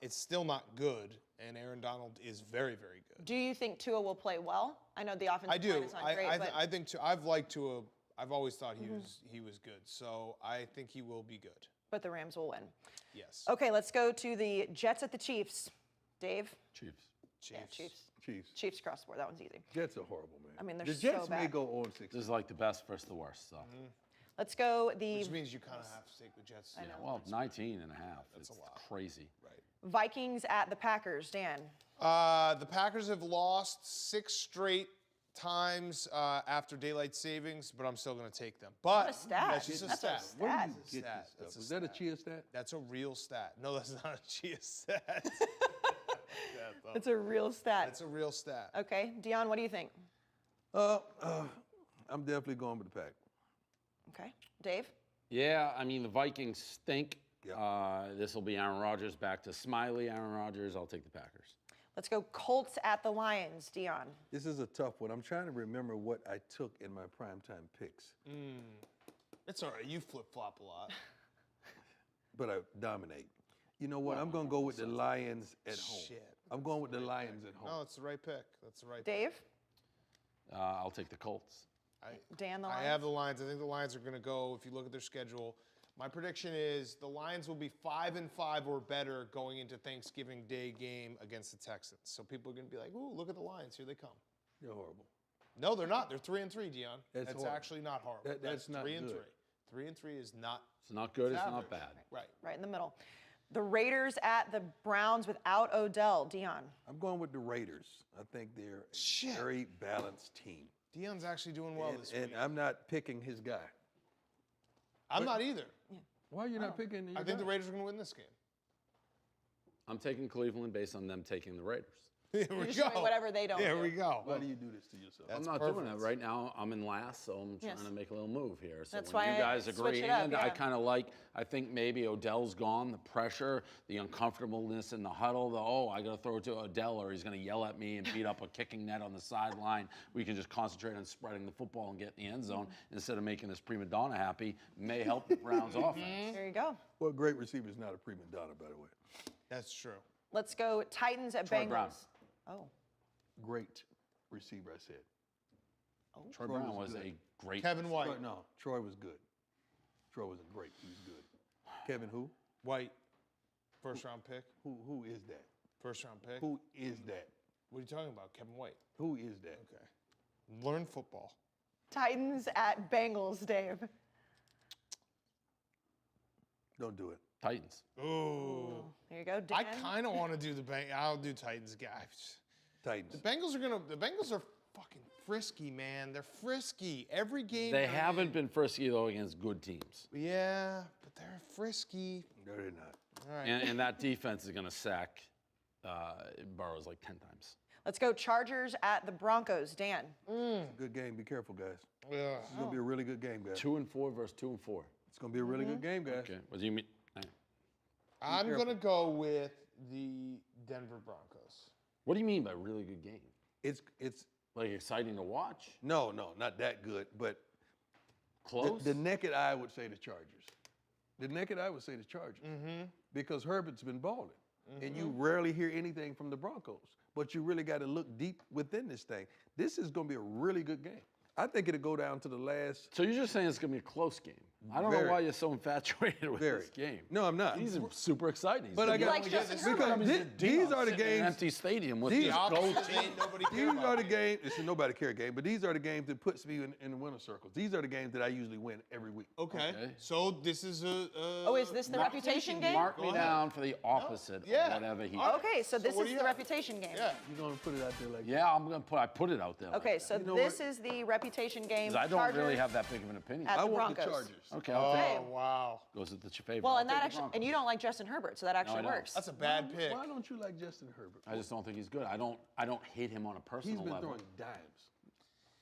It's still not good. and Aaron Donald is very, very good. Do you think Tua will play well? I know the offensive I do. line is not great, but I think I've liked Tua. I've always thought he was good. So I think he will be good. but the Rams will win. Yes. Okay, let's go to the Jets at the Chiefs. Dave? Chiefs. Yeah, Chiefs. Chiefs. Chiefs cross the board. That one's easy. Jets are horrible, man. I mean, they're the so Jets may bad. go 0-6. This is like the best versus the worst. So. Let's go the Which means you kind of have to take the Jets. I know. Well, 19 and a half. That's it's a lot. Crazy. Right. Vikings at the Packers. Dan? The Packers have lost 6 straight times after daylight savings, but I'm still going to take them. But What a stat. that's just a That's a stat. stat. Where do you That's a get stat. this stuff? That's a Is that a stat. chia stat? That's a real stat. No, that's not a chia stat. It's a real stat. That's a real stat. Okay, Dion, what do you think? I'm definitely going with the Pack. Okay, Dave? Yeah, I mean, the Vikings stink. Yeah. This will be Aaron Rodgers back to smiley Aaron Rodgers. I'll take the Packers. Let's go Colts at the Lions. Dion? This is a tough one. I'm trying to remember what I took in my primetime picks, It's all right. You flip-flop a lot. but I dominate. You know what? I'm going to go with the Lions at home. Shit. I'm going with the Lions at No, home. it's the right pick. That's the right pick. Dave? I'll take the Colts. Dan, the I Lions? have the Lions. I think the Lions are going to go, if you look at their schedule, my prediction is the Lions will be 5-5 or better going into Thanksgiving Day game against the Texans. So people are going to be like, ooh, look at the Lions. Here they come. You're horrible. No, they're not. They're 3-3, Dion. That's horrible. actually not horrible. That's not 3-3. good. 3-3 is not It's not good. It's average. not bad. Right. Right in the middle. The Raiders at the Browns without Odell. Dion? I'm going with the Raiders. I think they're a very balanced team. Dion's actually doing well this week. And I'm not picking his guy. I'm not either. Why are you not picking your I think guy? the Raiders are going to win this game. I'm taking Cleveland based on them taking the Raiders. Here You're we just go. doing whatever they don't There do. we go. Why do you do this to yourself? I'm not doing that right now. I'm in last, so I'm trying Yes. to make a little move here. So That's when why you I guys switch agree, it up, and yeah. I think maybe Odell's gone, the pressure, the uncomfortableness in the huddle, I got to throw it to Odell or he's going to yell at me and beat up a kicking net on the sideline. We can just concentrate on spreading the football and get in the end zone instead of making this prima donna happy. May help the Browns offense. There you go. Well, a great receiver is not a prima donna, by the way. That's true. Let's go Titans at Troy Bengals. Brown. Oh. Great receiver, I said. Troy Troy Brown was was good. a great. Kevin White. Troy was good. Troy wasn't great. He was good. Kevin who? White. First round pick. Who is that? First round pick. Who is that? What are you talking about? Kevin White. Who is that? Okay. Learn football. Titans at Bengals, Dave. Don't do it. Titans. Ooh. There you go, Dan. I kind of want to do the Bengals. I'll do Titans, guys. Titans. The Bengals are fucking frisky, man. They're frisky. Every game. They they're haven't in. been frisky though against good teams, Yeah, but they're frisky. No, they're not. All right. and that defense is going to sack Burrows like 10 times. Let's go Chargers at the Broncos, Dan. Good game. Be careful, guys. Yeah. It's going to be a really good game, guys. 2-4 versus 2-4. It's going to be a really good game, guys. Okay. What do you mean? I'm gonna go with the Denver Broncos. What do you mean by really good game? It's Like exciting to watch? no, not that good, but Close? the naked eye would say the Chargers. The naked eye would say the Chargers. Because Herbert's been balling. And you rarely hear anything from the Broncos. But you really got to look deep within this thing. This is going to be a really good game. I think it'll go down to the last. So you're just saying it's going to be a close game. I don't know Very. why you're so infatuated with this game. No, I'm not. These are super exciting. But I got like Justin because these are the in an games. empty stadium with These- this Opposite gold team. ain't nobody care These about. are the games. This is nobody care game, but these are the games that puts me in the winner circles. These are the games that I usually win every week. Okay. Okay. So this is a. Oh, is this the reputation game? Mark me Go ahead. down for the opposite Yeah. of whatever he. Okay, so this what is do you the have? reputation game. Yeah. You're gonna put it out there like that. Yeah, I put it out there. Okay, so know this what? is the reputation game. 'Cause I don't really Chargers have that big of an opinion. at I the want the Broncos. Chargers. Okay, I'll take Oh wow. goes with your favorite. Well, I'll and take that the actually, Broncos. and you don't like Justin Herbert, so that actually I don't. works. That's a bad pick. Why don't you like Justin Herbert? I just don't think he's good. I don't hate him on a personal He's been level. throwing dimes.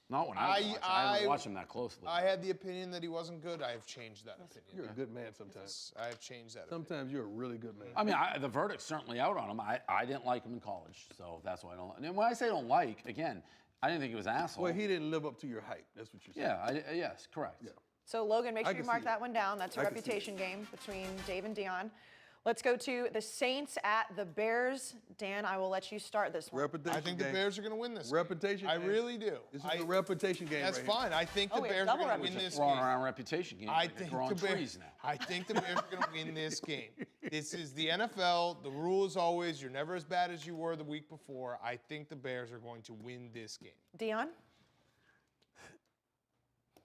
Not when I watch. I haven't watched him that closely. I had the opinion that he wasn't good. I have changed that opinion. You're a good man sometimes. I have changed that. opinion. Sometimes you're a really good man. I mean, the verdict's certainly out on him. I didn't like him in college, so that's why I don't. And when I say don't like, again, I didn't think he was an asshole. Well, he didn't live up to your hype. That's what you're saying. Yeah. Yes. Correct. Yeah. So Logan, make I sure you can mark see that it. one down. That's a I can see reputation game between Dave and Dion. Let's go to the Saints at the Bears. Dan, I will let you start this one. Reputation I think game. the Bears are going to win this. Reputation I game. really do. This is a reputation game. That's right here. fine. I think the we have Bears are double going to win this Throwing game. around reputation games. I like they're think growing the Bears. trees now. I think the Bears are going to win this game. This is the NFL. The rule is always you're never as bad as you were the week before. I think the Bears are going to win this game. Dion?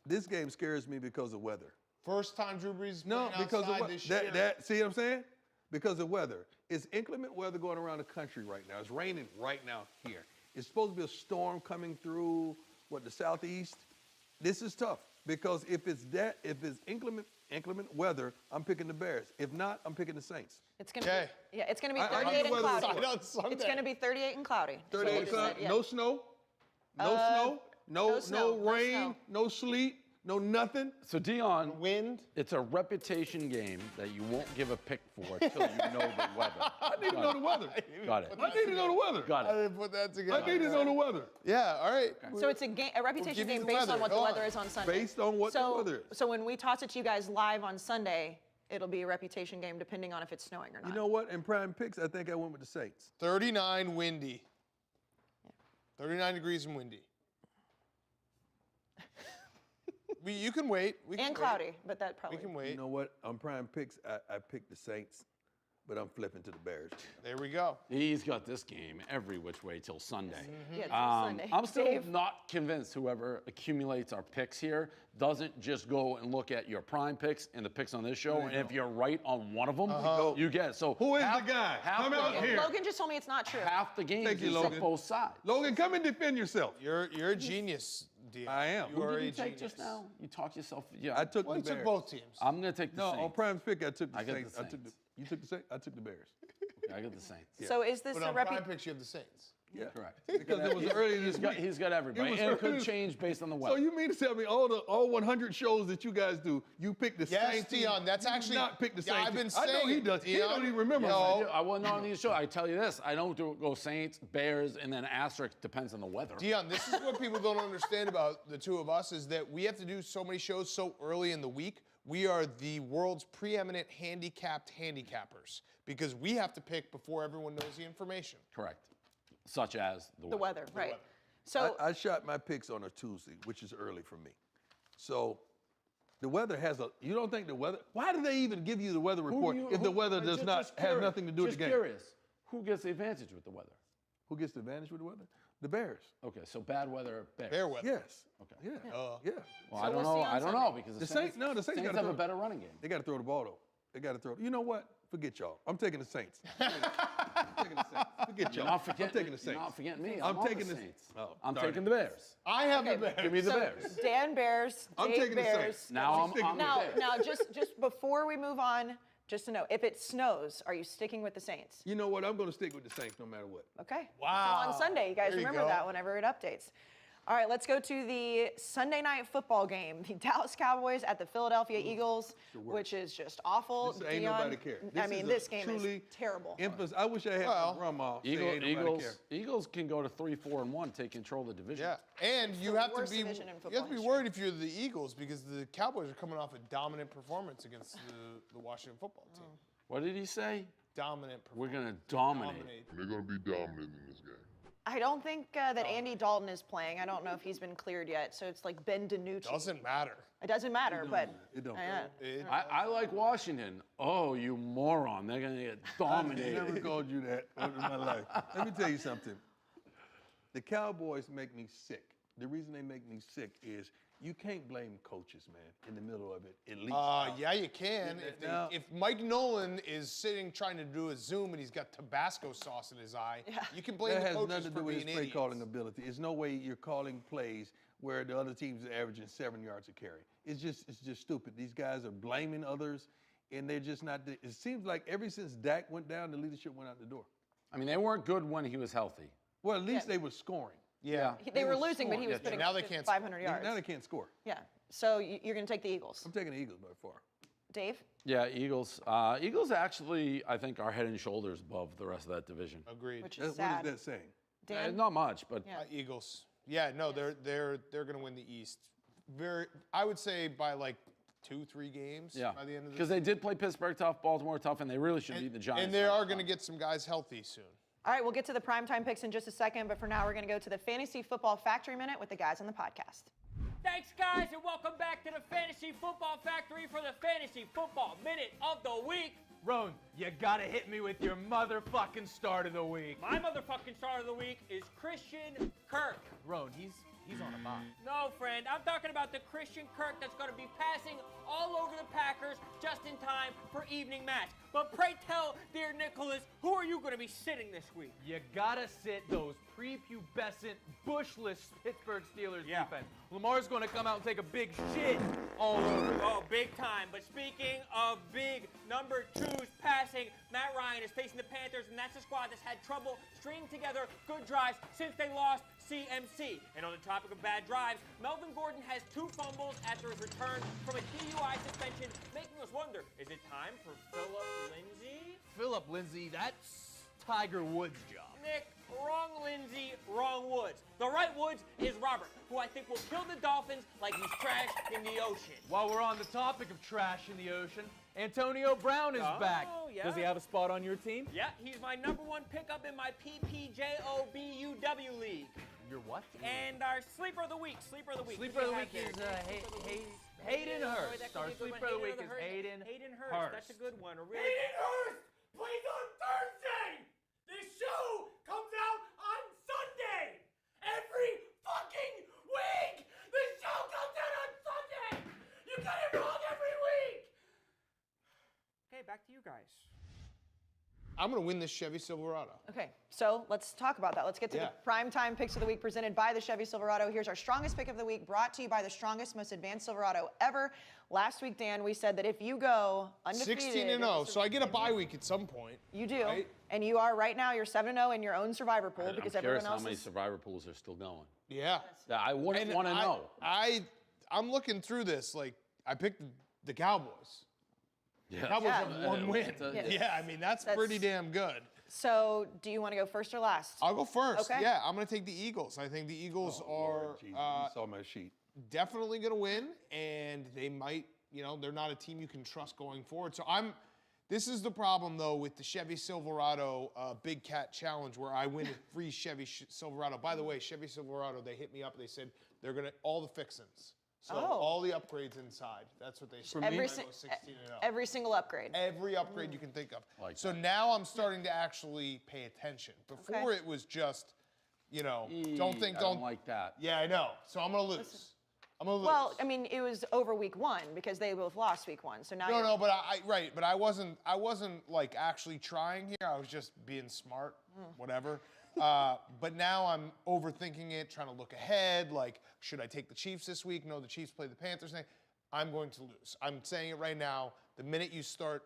This game scares me because of weather. First time Drew Brees is No, playing because of outside what? this year. See what I'm saying? Because of weather. It's inclement weather going around the country right now. It's raining right now here. It's supposed to be a storm coming through the southeast. This is tough because if it's inclement weather, I'm picking the Bears. If not, I'm picking the Saints. It's going to be, it's going to be 38 and cloudy. It's going to be 38 and cloudy. 38 and cloudy. Yeah. No snow. No snow. No rain. No sleet. No nothing. So Dion, wind. It's a reputation game that you won't give a pick for until you know the weather. I need to know the weather. Got it. I need to know the weather. Got I it. didn't put that together. I need to know the weather. Yeah, all right. So it's a reputation give you game the based weather. on what Go the on. weather is on Sunday. Based on what the weather is. So when we toss it to you guys live on Sunday, it'll be a reputation game depending on if it's snowing or not. You know what? In prime picks, I think I went with the Saints. 39 windy. 39 degrees and windy. You can wait. We can and wait. cloudy, but that probably. We can wait. You know what? On prime picks, I picked the Saints, but I'm flipping to the Bears. There we go. He's got this game every which way till Sunday. Yeah, till Sunday. I'm still Dave? not convinced whoever accumulates our picks here doesn't just go and look at your prime picks and the picks on this show, and if you're right on one of them, you get it. So Who is the guy? Come out here. Logan just told me it's not true. half the game Thank you, is Logan. on both sides. Logan, come and defend yourself. You're a genius, Dion. I am. You are Who did a you take genius. just now? You talked yourself. Yeah. I took Well, the you took Bears. both teams. I'm gonna take the No, Saints. on prime pick, I took the I got the Saints. Saints. You took the Saints. I took the Bears. Okay, I got the Saints. So is this But a on prime picks, you have the Saints. Yeah. Correct. Because it was early this week. He's got everybody. was And it could early. change based on the So weather. you mean to tell me all 100 shows that you guys do, you pick the Yes, Saints? Dion, that's you do actually- not pick the Yeah, Saints. I've been I know he saying, does. He Dion. don't even remember. No. Yeah, I wasn't on these shows. I tell you this, I don't go Saints, Bears, and then asterisk depends on the weather. Dion, this is what people don't understand about the two of us is that we have to do so many shows so early in the week. We are the world's preeminent handicappers because we have to pick before everyone knows the information. Correct. Such as the weather, right? So I shot my picks on a Tuesday, which is early for me. So the weather has you don't think the weather, why do they even give you the weather report if the weather does not have nothing to do with the game? Just curious, who gets the advantage with the weather? Who gets the advantage with the weather? The Bears. Okay, so bad weather, Bears. Fair weather. Yes. Okay. Yeah. Yeah. Well, So I don't we'll know. see on I don't know because The Saints Saints gotta have throw a better running game. They got to throw the ball though. They got to throw. You know what? Forget y'all. I'm taking the Saints. I'm taking the Saints. Forget You're y'all. not forgetting. I'm taking the Saints. You're not forgetting me. I'm on taking the Saints. Oh, I'm darn taking it. the Bears. I have the Bears. Give me the so Bears. Dan Bears, I'm Dave taking the Bears. Saints. Now I'm sticking on the Now, Bears. now, just before we move on, just to know, if it snows, are you sticking with the Saints? You know what? I'm going to stick with the Saints no matter what. Okay. Wow. So on Sunday, you guys There you remember go. that whenever it updates. All right, let's go to the Sunday night football game. The Dallas Cowboys at the Philadelphia Eagles, which is just awful. This ain't Dion, nobody care. I mean, is a this game truly is terrible. I wish I had my grandma say ain't nobody care. Eagles can go to 3-4-1, take control of the division. Yeah, and you have to worst be division in you have football to be history. worried if you're the Eagles because the Cowboys are coming off a dominant performance against the Washington football team. What did he say? Dominant We're performance. gonna dominate. They're going to be dominant in this game. I don't think that Andy Dalton is playing. I don't know if he's been cleared yet. So it's like Ben DiNucci. Doesn't matter. It doesn't matter, but It don't. I like Washington. Oh, you moron! They're gonna get I dominated. never called you that in my life. Let me tell you something. The Cowboys make me sick. The reason they make me sick is you can't blame coaches, man, in the middle of it, at least. Yeah, you can. Now- If Mike Nolan is sitting trying to do a Zoom and he's got Tabasco sauce in his eye, you can blame That the has coaches nothing to for do with being his play idiots. calling ability. There's no way you're calling plays where the other teams are averaging 7 yards a carry. It's just stupid. These guys are blaming others, and they're just not. It seems like ever since Dak went down, the leadership went out the door. I mean, they weren't good when he was healthy. Well, at least they were scoring. Yeah. they were losing, but he was Yeah, putting now up they can't 500 yards. Now they can't score. Yeah. So you're going to take the Eagles. I'm taking the Eagles by far. Dave? Yeah, Eagles. Eagles actually, I think, are head and shoulders above the rest of that division. Agreed. Which What is is sad. that saying? Dan? Not much, but Yeah. Eagles. Yeah, no, they're going to win the East. I would say by like 2-3 games by the end of the because they did play Pittsburgh tough, Baltimore tough, and they really should beat the Giants. And they are going to get some guys healthy soon. All right, we'll get to the primetime picks in just a second, but for now, we're going to go to the Fantasy Football Factory Minute with the guys on the podcast. Thanks, guys, and welcome back to the Fantasy Football Factory for the Fantasy Football Minute of the Week. Roan, you gotta hit me with your motherfucking start of the week. My motherfucking start of the week is Christian Kirk. Roan, he's on a bye. No, friend, I'm talking about the Christian Kirk that's going to be passing all over the Packers just in time for evening match. But pray tell, dear Nicholas, who are you going to be sitting this week? You gotta sit those prepubescent, bushless Pittsburgh Steelers defense. Lamar's going to come out and take a big shit all over. Oh, big time. But speaking of big number 2s passing, Matt Ryan is facing the Panthers, and that's a squad that's had trouble stringing together good drives since they lost CMC. And on the topic of bad drives, Melvin Gordon has 2 fumbles after his return from a DUI suspension, making us wonder, is it time for Phillip Lindsay? Phillip Lindsay, that's Tiger Woods' job. Nick, wrong Lindsay, wrong Woods. The right Woods is Robert, who I think will kill the Dolphins like he's trash in the ocean. While we're on the topic of trash in the ocean, Antonio Brown is back. Yeah. Does he have a spot on your team? Yeah, he's my #1 pickup in my PPJOBUW league. Your what? And our sleeper of the week. Sleeper of the week is Hayden Hurst. Our sleeper of the week is Hayden Hurst. That's a good one. Hayden Hurst plays on Thursday. This show comes out on Sunday. Every fucking week. This show comes out on Sunday. You got it wrong every week. Okay, back to you guys. I'm going to win this Chevy Silverado. Okay, so let's talk about that. Let's get to the primetime picks of the week presented by the Chevy Silverado. Here's our strongest pick of the week, brought to you by the strongest, most advanced Silverado ever. Last week, Dan, we said that if you go undefeated... 16-0, so I get a bye week at some point. You do, right? And you are right now, you're 7-0 in your own survivor pool because everyone else how many survivor pools are still going. Yeah. I wouldn't want to know. I'm looking through this, like, I picked the Cowboys. Yeah. Cowboys have 1 win. Yeah, I mean, that's pretty damn good. So, do you want to go first or last? I'll go first. Okay. Yeah, I'm going to take the Eagles. I think the Eagles are you saw my sheet. Definitely going to win, and they might, they're not a team you can trust going forward. So this is the problem, though, with the Chevy Silverado Big Cat Challenge, where I win a free Chevy Silverado. By the way, Chevy Silverado, they hit me up. They said they're going to, all the fixins. So all the upgrades inside. That's what they said. Every single upgrade. Every upgrade you can think of. So now I'm starting to actually pay attention. Before it was just, don't like that. Yeah, I know. So I'm gonna lose. Well, I mean, it was over week 1 because they both lost week 1. So now but I wasn't like actually trying here. I was just being smart, whatever. But now I'm overthinking it, trying to look ahead. Like, should I take the Chiefs this week? No, the Chiefs play the Panthers next. I'm going to lose. I'm saying it right now. The minute you start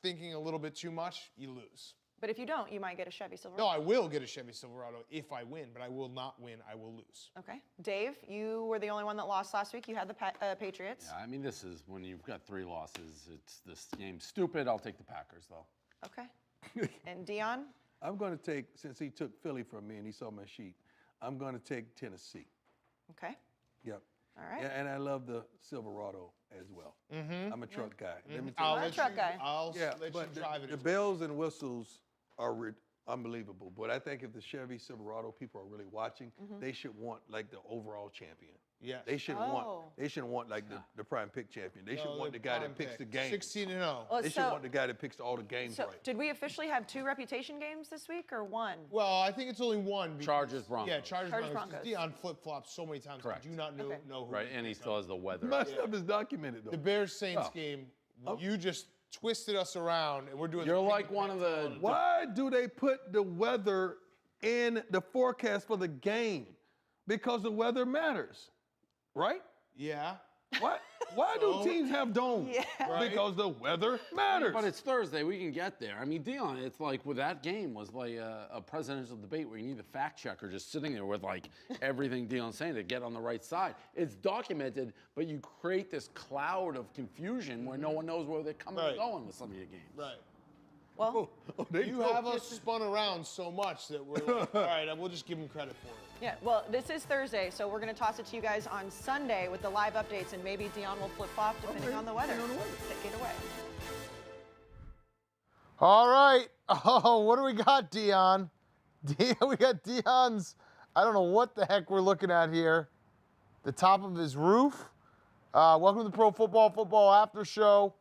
thinking a little bit too much, you lose. But if you don't, you might get a Chevy Silverado. No, I will get a Chevy Silverado if I win, but I will not win. I will lose. Okay. Dave, you were the only one that lost last week. You had the Patriots. Yeah, I mean, this is when you've got 3 losses. It's this game's stupid. I'll take the Packers, though. Okay. And Dion? I'm going to take, since he took Philly from me and he saw my sheet, I'm going to take Tennessee. Okay. Yep. All right. Yeah, and I love the Silverado as well. I'm a truck guy. Let me I'll tell you. let truck guy. I'll Yeah, let but you drive it. the bells and whistles are unbelievable. But I think if the Chevy Silverado people are really watching, they should want like the overall champion. Yes. They shouldn't want like the prime pick champion. They should want the guy that picks the game. 16-0. They should want the guy that picks all the games right. Did we officially have 2 reputation games this week or 1? Well, I think it's only 1. Because, Chargers, Broncos. Yeah, Chargers, Broncos. Dion flip-flops so many times. Correct. I do not know who. Right, and he still has the weather. My stuff is documented though. The Bears-Saints game, you just twisted us around, and we're doing. You're like one of the. Why do they put the weather in the forecast for the game? Because the weather matters, right? Yeah. What? Why do teams have domes? Yeah. Right. Because the weather matters. But it's Thursday. We can get there. I mean, Dion, it's like with that game was like a presidential debate where you need the fact checker just sitting there with like everything Dion's saying to get on the right side. It's documented, but you create this cloud of confusion where no one knows where they're coming and going with some of your games. Right. Well, You have us spun around so much that we're like, all right, we'll just give him credit for it. yeah, well, this is Thursday, so we're going to toss it to you guys on Sunday with the live updates, and maybe Dion will flip-flop depending on the weather. Take it away. All right. Oh, what do we got, Dion? We got Dion's, I don't know what the heck we're looking at here. The top of his roof. Welcome to the Football After Show,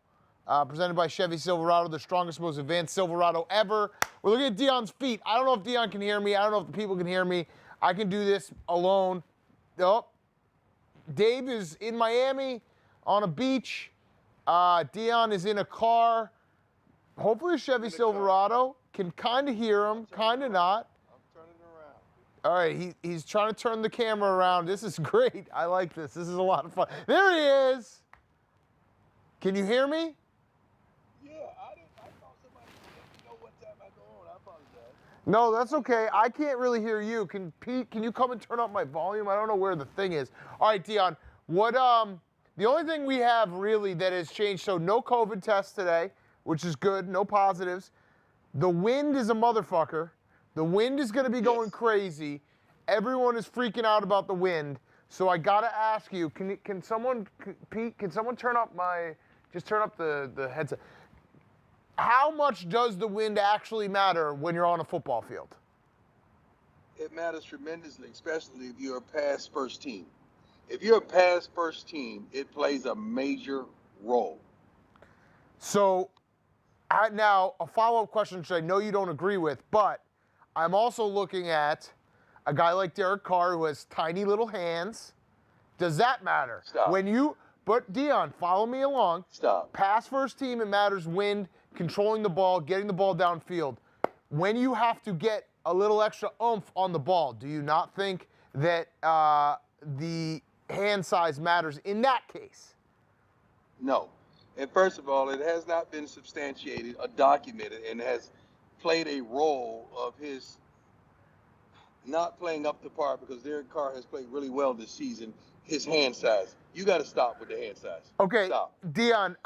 presented by Chevy Silverado, the strongest, most advanced Silverado ever. We're looking at Dion's feet. I don't know if Dion can hear me. I don't know if the people can hear me. I can do this alone. Oh, Dave is in Miami on a beach. Dion is in a car. Hopefully a Chevy Silverado. Can kind of hear him, kind of not. I'm turning around. All right, he's trying to turn the camera around. This is great. I like this. This is a lot of fun. There he is. Can you hear me? Yeah, I thought somebody didn't know what time I go on. I apologize. No, that's okay. I can't really hear you. Can you come and turn up my volume? I don't know where the thing is. All right, Dion. What the only thing we have really that has changed, so no COVID tests today, which is good, no positives. The wind is a motherfucker. The wind is going to be going crazy. Everyone is freaking out about the wind. So I got to ask you, can someone turn up the headset? How much does the wind actually matter when you're on a football field? It matters tremendously, especially if you're a pass first team. If you're a pass first team, it plays a major role. So now a follow-up question, which I know you don't agree with, but I'm also looking at a guy like Derek Carr who has tiny little hands. Does that matter? Stop. But Dion, follow me along. Stop. Pass first team, it matters wind, controlling the ball, getting the ball downfield. When you have to get a little extra oomph on the ball, do you not think that the hand size matters in that case? No. And first of all, it has not been substantiated or documented and has played a role of his not playing up to par, because Derek Carr has played really well this season, his hand size. You got to stop with the hand size. Okay, stop. Dion,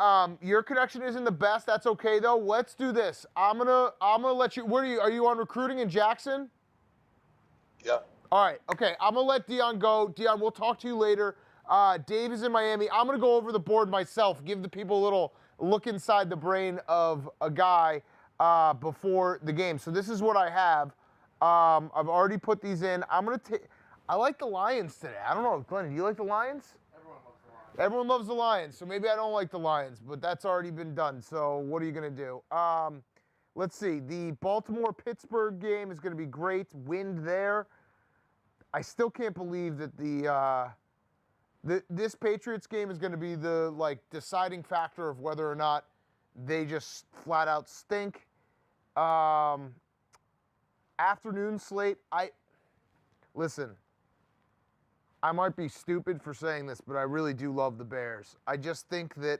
your connection isn't the best. That's okay though. Let's do this. I'm gonna let you. Where are you on recruiting in Jackson? Yeah. All right. Okay. I'm gonna let Dion go. Dion, we'll talk to you later. Dave is in Miami. I'm gonna go over the board myself. Give the people a little look inside the brain of a guy before the game. So this is what I have. I've already put these in. I like the Lions today. I don't know, Glenn, do you like the Lions? Everyone loves the Lions, so maybe I don't like the Lions, but that's already been done. So what are you going to do? Let's see. The Baltimore-Pittsburgh game is going to be great. Wind there. I still can't believe that this Patriots game is going to be the deciding factor of whether or not they just flat out stink. Afternoon slate. Listen. I might be stupid for saying this, but I really do love the Bears. I just think that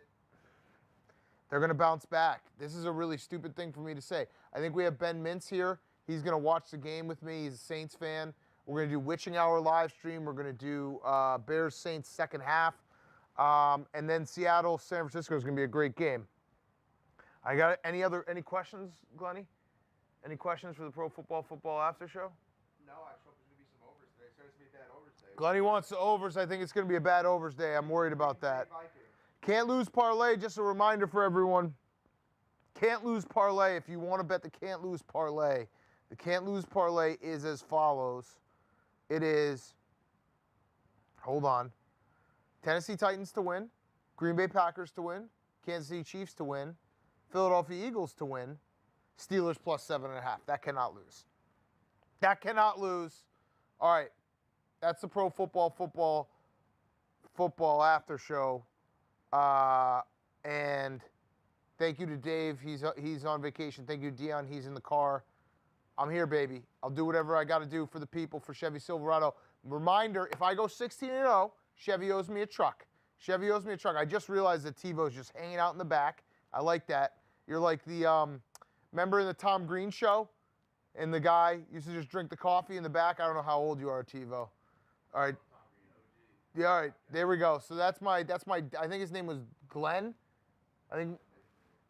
they're going to bounce back. This is a really stupid thing for me to say. I think we have Ben Mintz here. He's going to watch the game with me. He's a Saints fan. We're going to do Witching Hour live stream. We're going to do Bears-Saints second half. And then Seattle-San Francisco is going to be a great game. I got any questions, Glenny? Any questions for the Football After Show? No, I just hope there's going to be some overs today. Sorry, it's going to be a bad overs day. Glenny wants the overs. I think it's going to be a bad overs day. I'm worried about that. Can't lose parlay. Just a reminder for everyone. Can't lose parlay. If you want to bet the can't lose parlay, the can't lose parlay is as follows. It is, hold on, Tennessee Titans to win, Green Bay Packers to win, Kansas City Chiefs to win, Philadelphia Eagles to win, Steelers plus 7.5. That cannot lose. That cannot lose. All right. That's the Pro Football After Show. And thank you to Dave. He's on vacation. Thank you to Dion. He's in the car. I'm here, baby. I'll do whatever I got to do for the people, for Chevy Silverado. Reminder, if I go 16-0, Chevy owes me a truck. Chevy owes me a truck. I just realized that TiVo's just hanging out in the back. I like that. You're like the, remember in the Tom Green show? And the guy used to just drink the coffee in the back. I don't know how old you are, TiVo. All right. Yeah, all right. There we go. So that's my, I think his name was Glenn. I think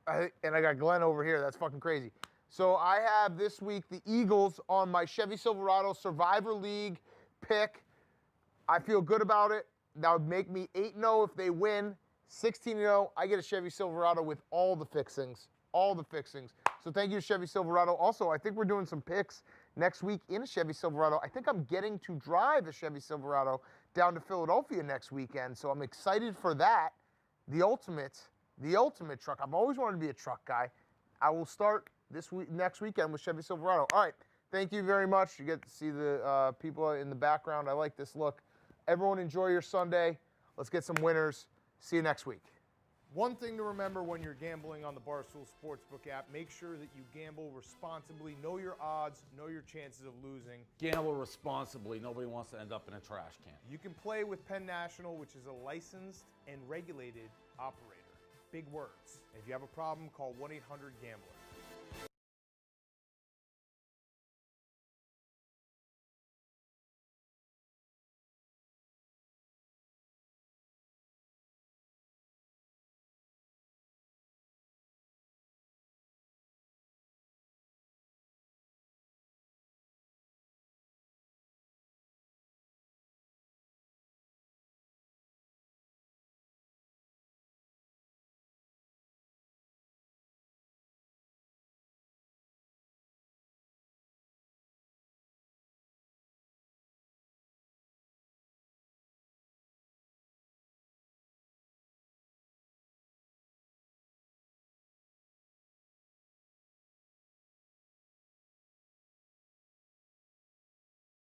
And I got Glenn over here. That's fucking crazy. So I have this week the Eagles on my Chevy Silverado Survivor League pick. I feel good about it. That would make me 8-0 if they win. 16-0. I get a Chevy Silverado with all the fixings. All the fixings. So thank you to Chevy Silverado. Also, I think we're doing some picks next week in a Chevy Silverado. I think I'm getting to drive a Chevy Silverado down to Philadelphia next weekend. So I'm excited for that. The ultimate truck. I've always wanted to be a truck guy. I will start next weekend with Chevy Silverado. All right. Thank you very much. You get to see the people in the background. I like this look. Everyone enjoy your Sunday. Let's get some winners. See you next week. One thing to remember when you're gambling on the Barstool Sportsbook app, make sure that you gamble responsibly. Know your odds, know your chances of losing. Gamble responsibly. Nobody wants to end up in a trash can. You can play with Penn National, which is a licensed and regulated operator. Big words. If you have a problem, call 1-800-GAMBLER.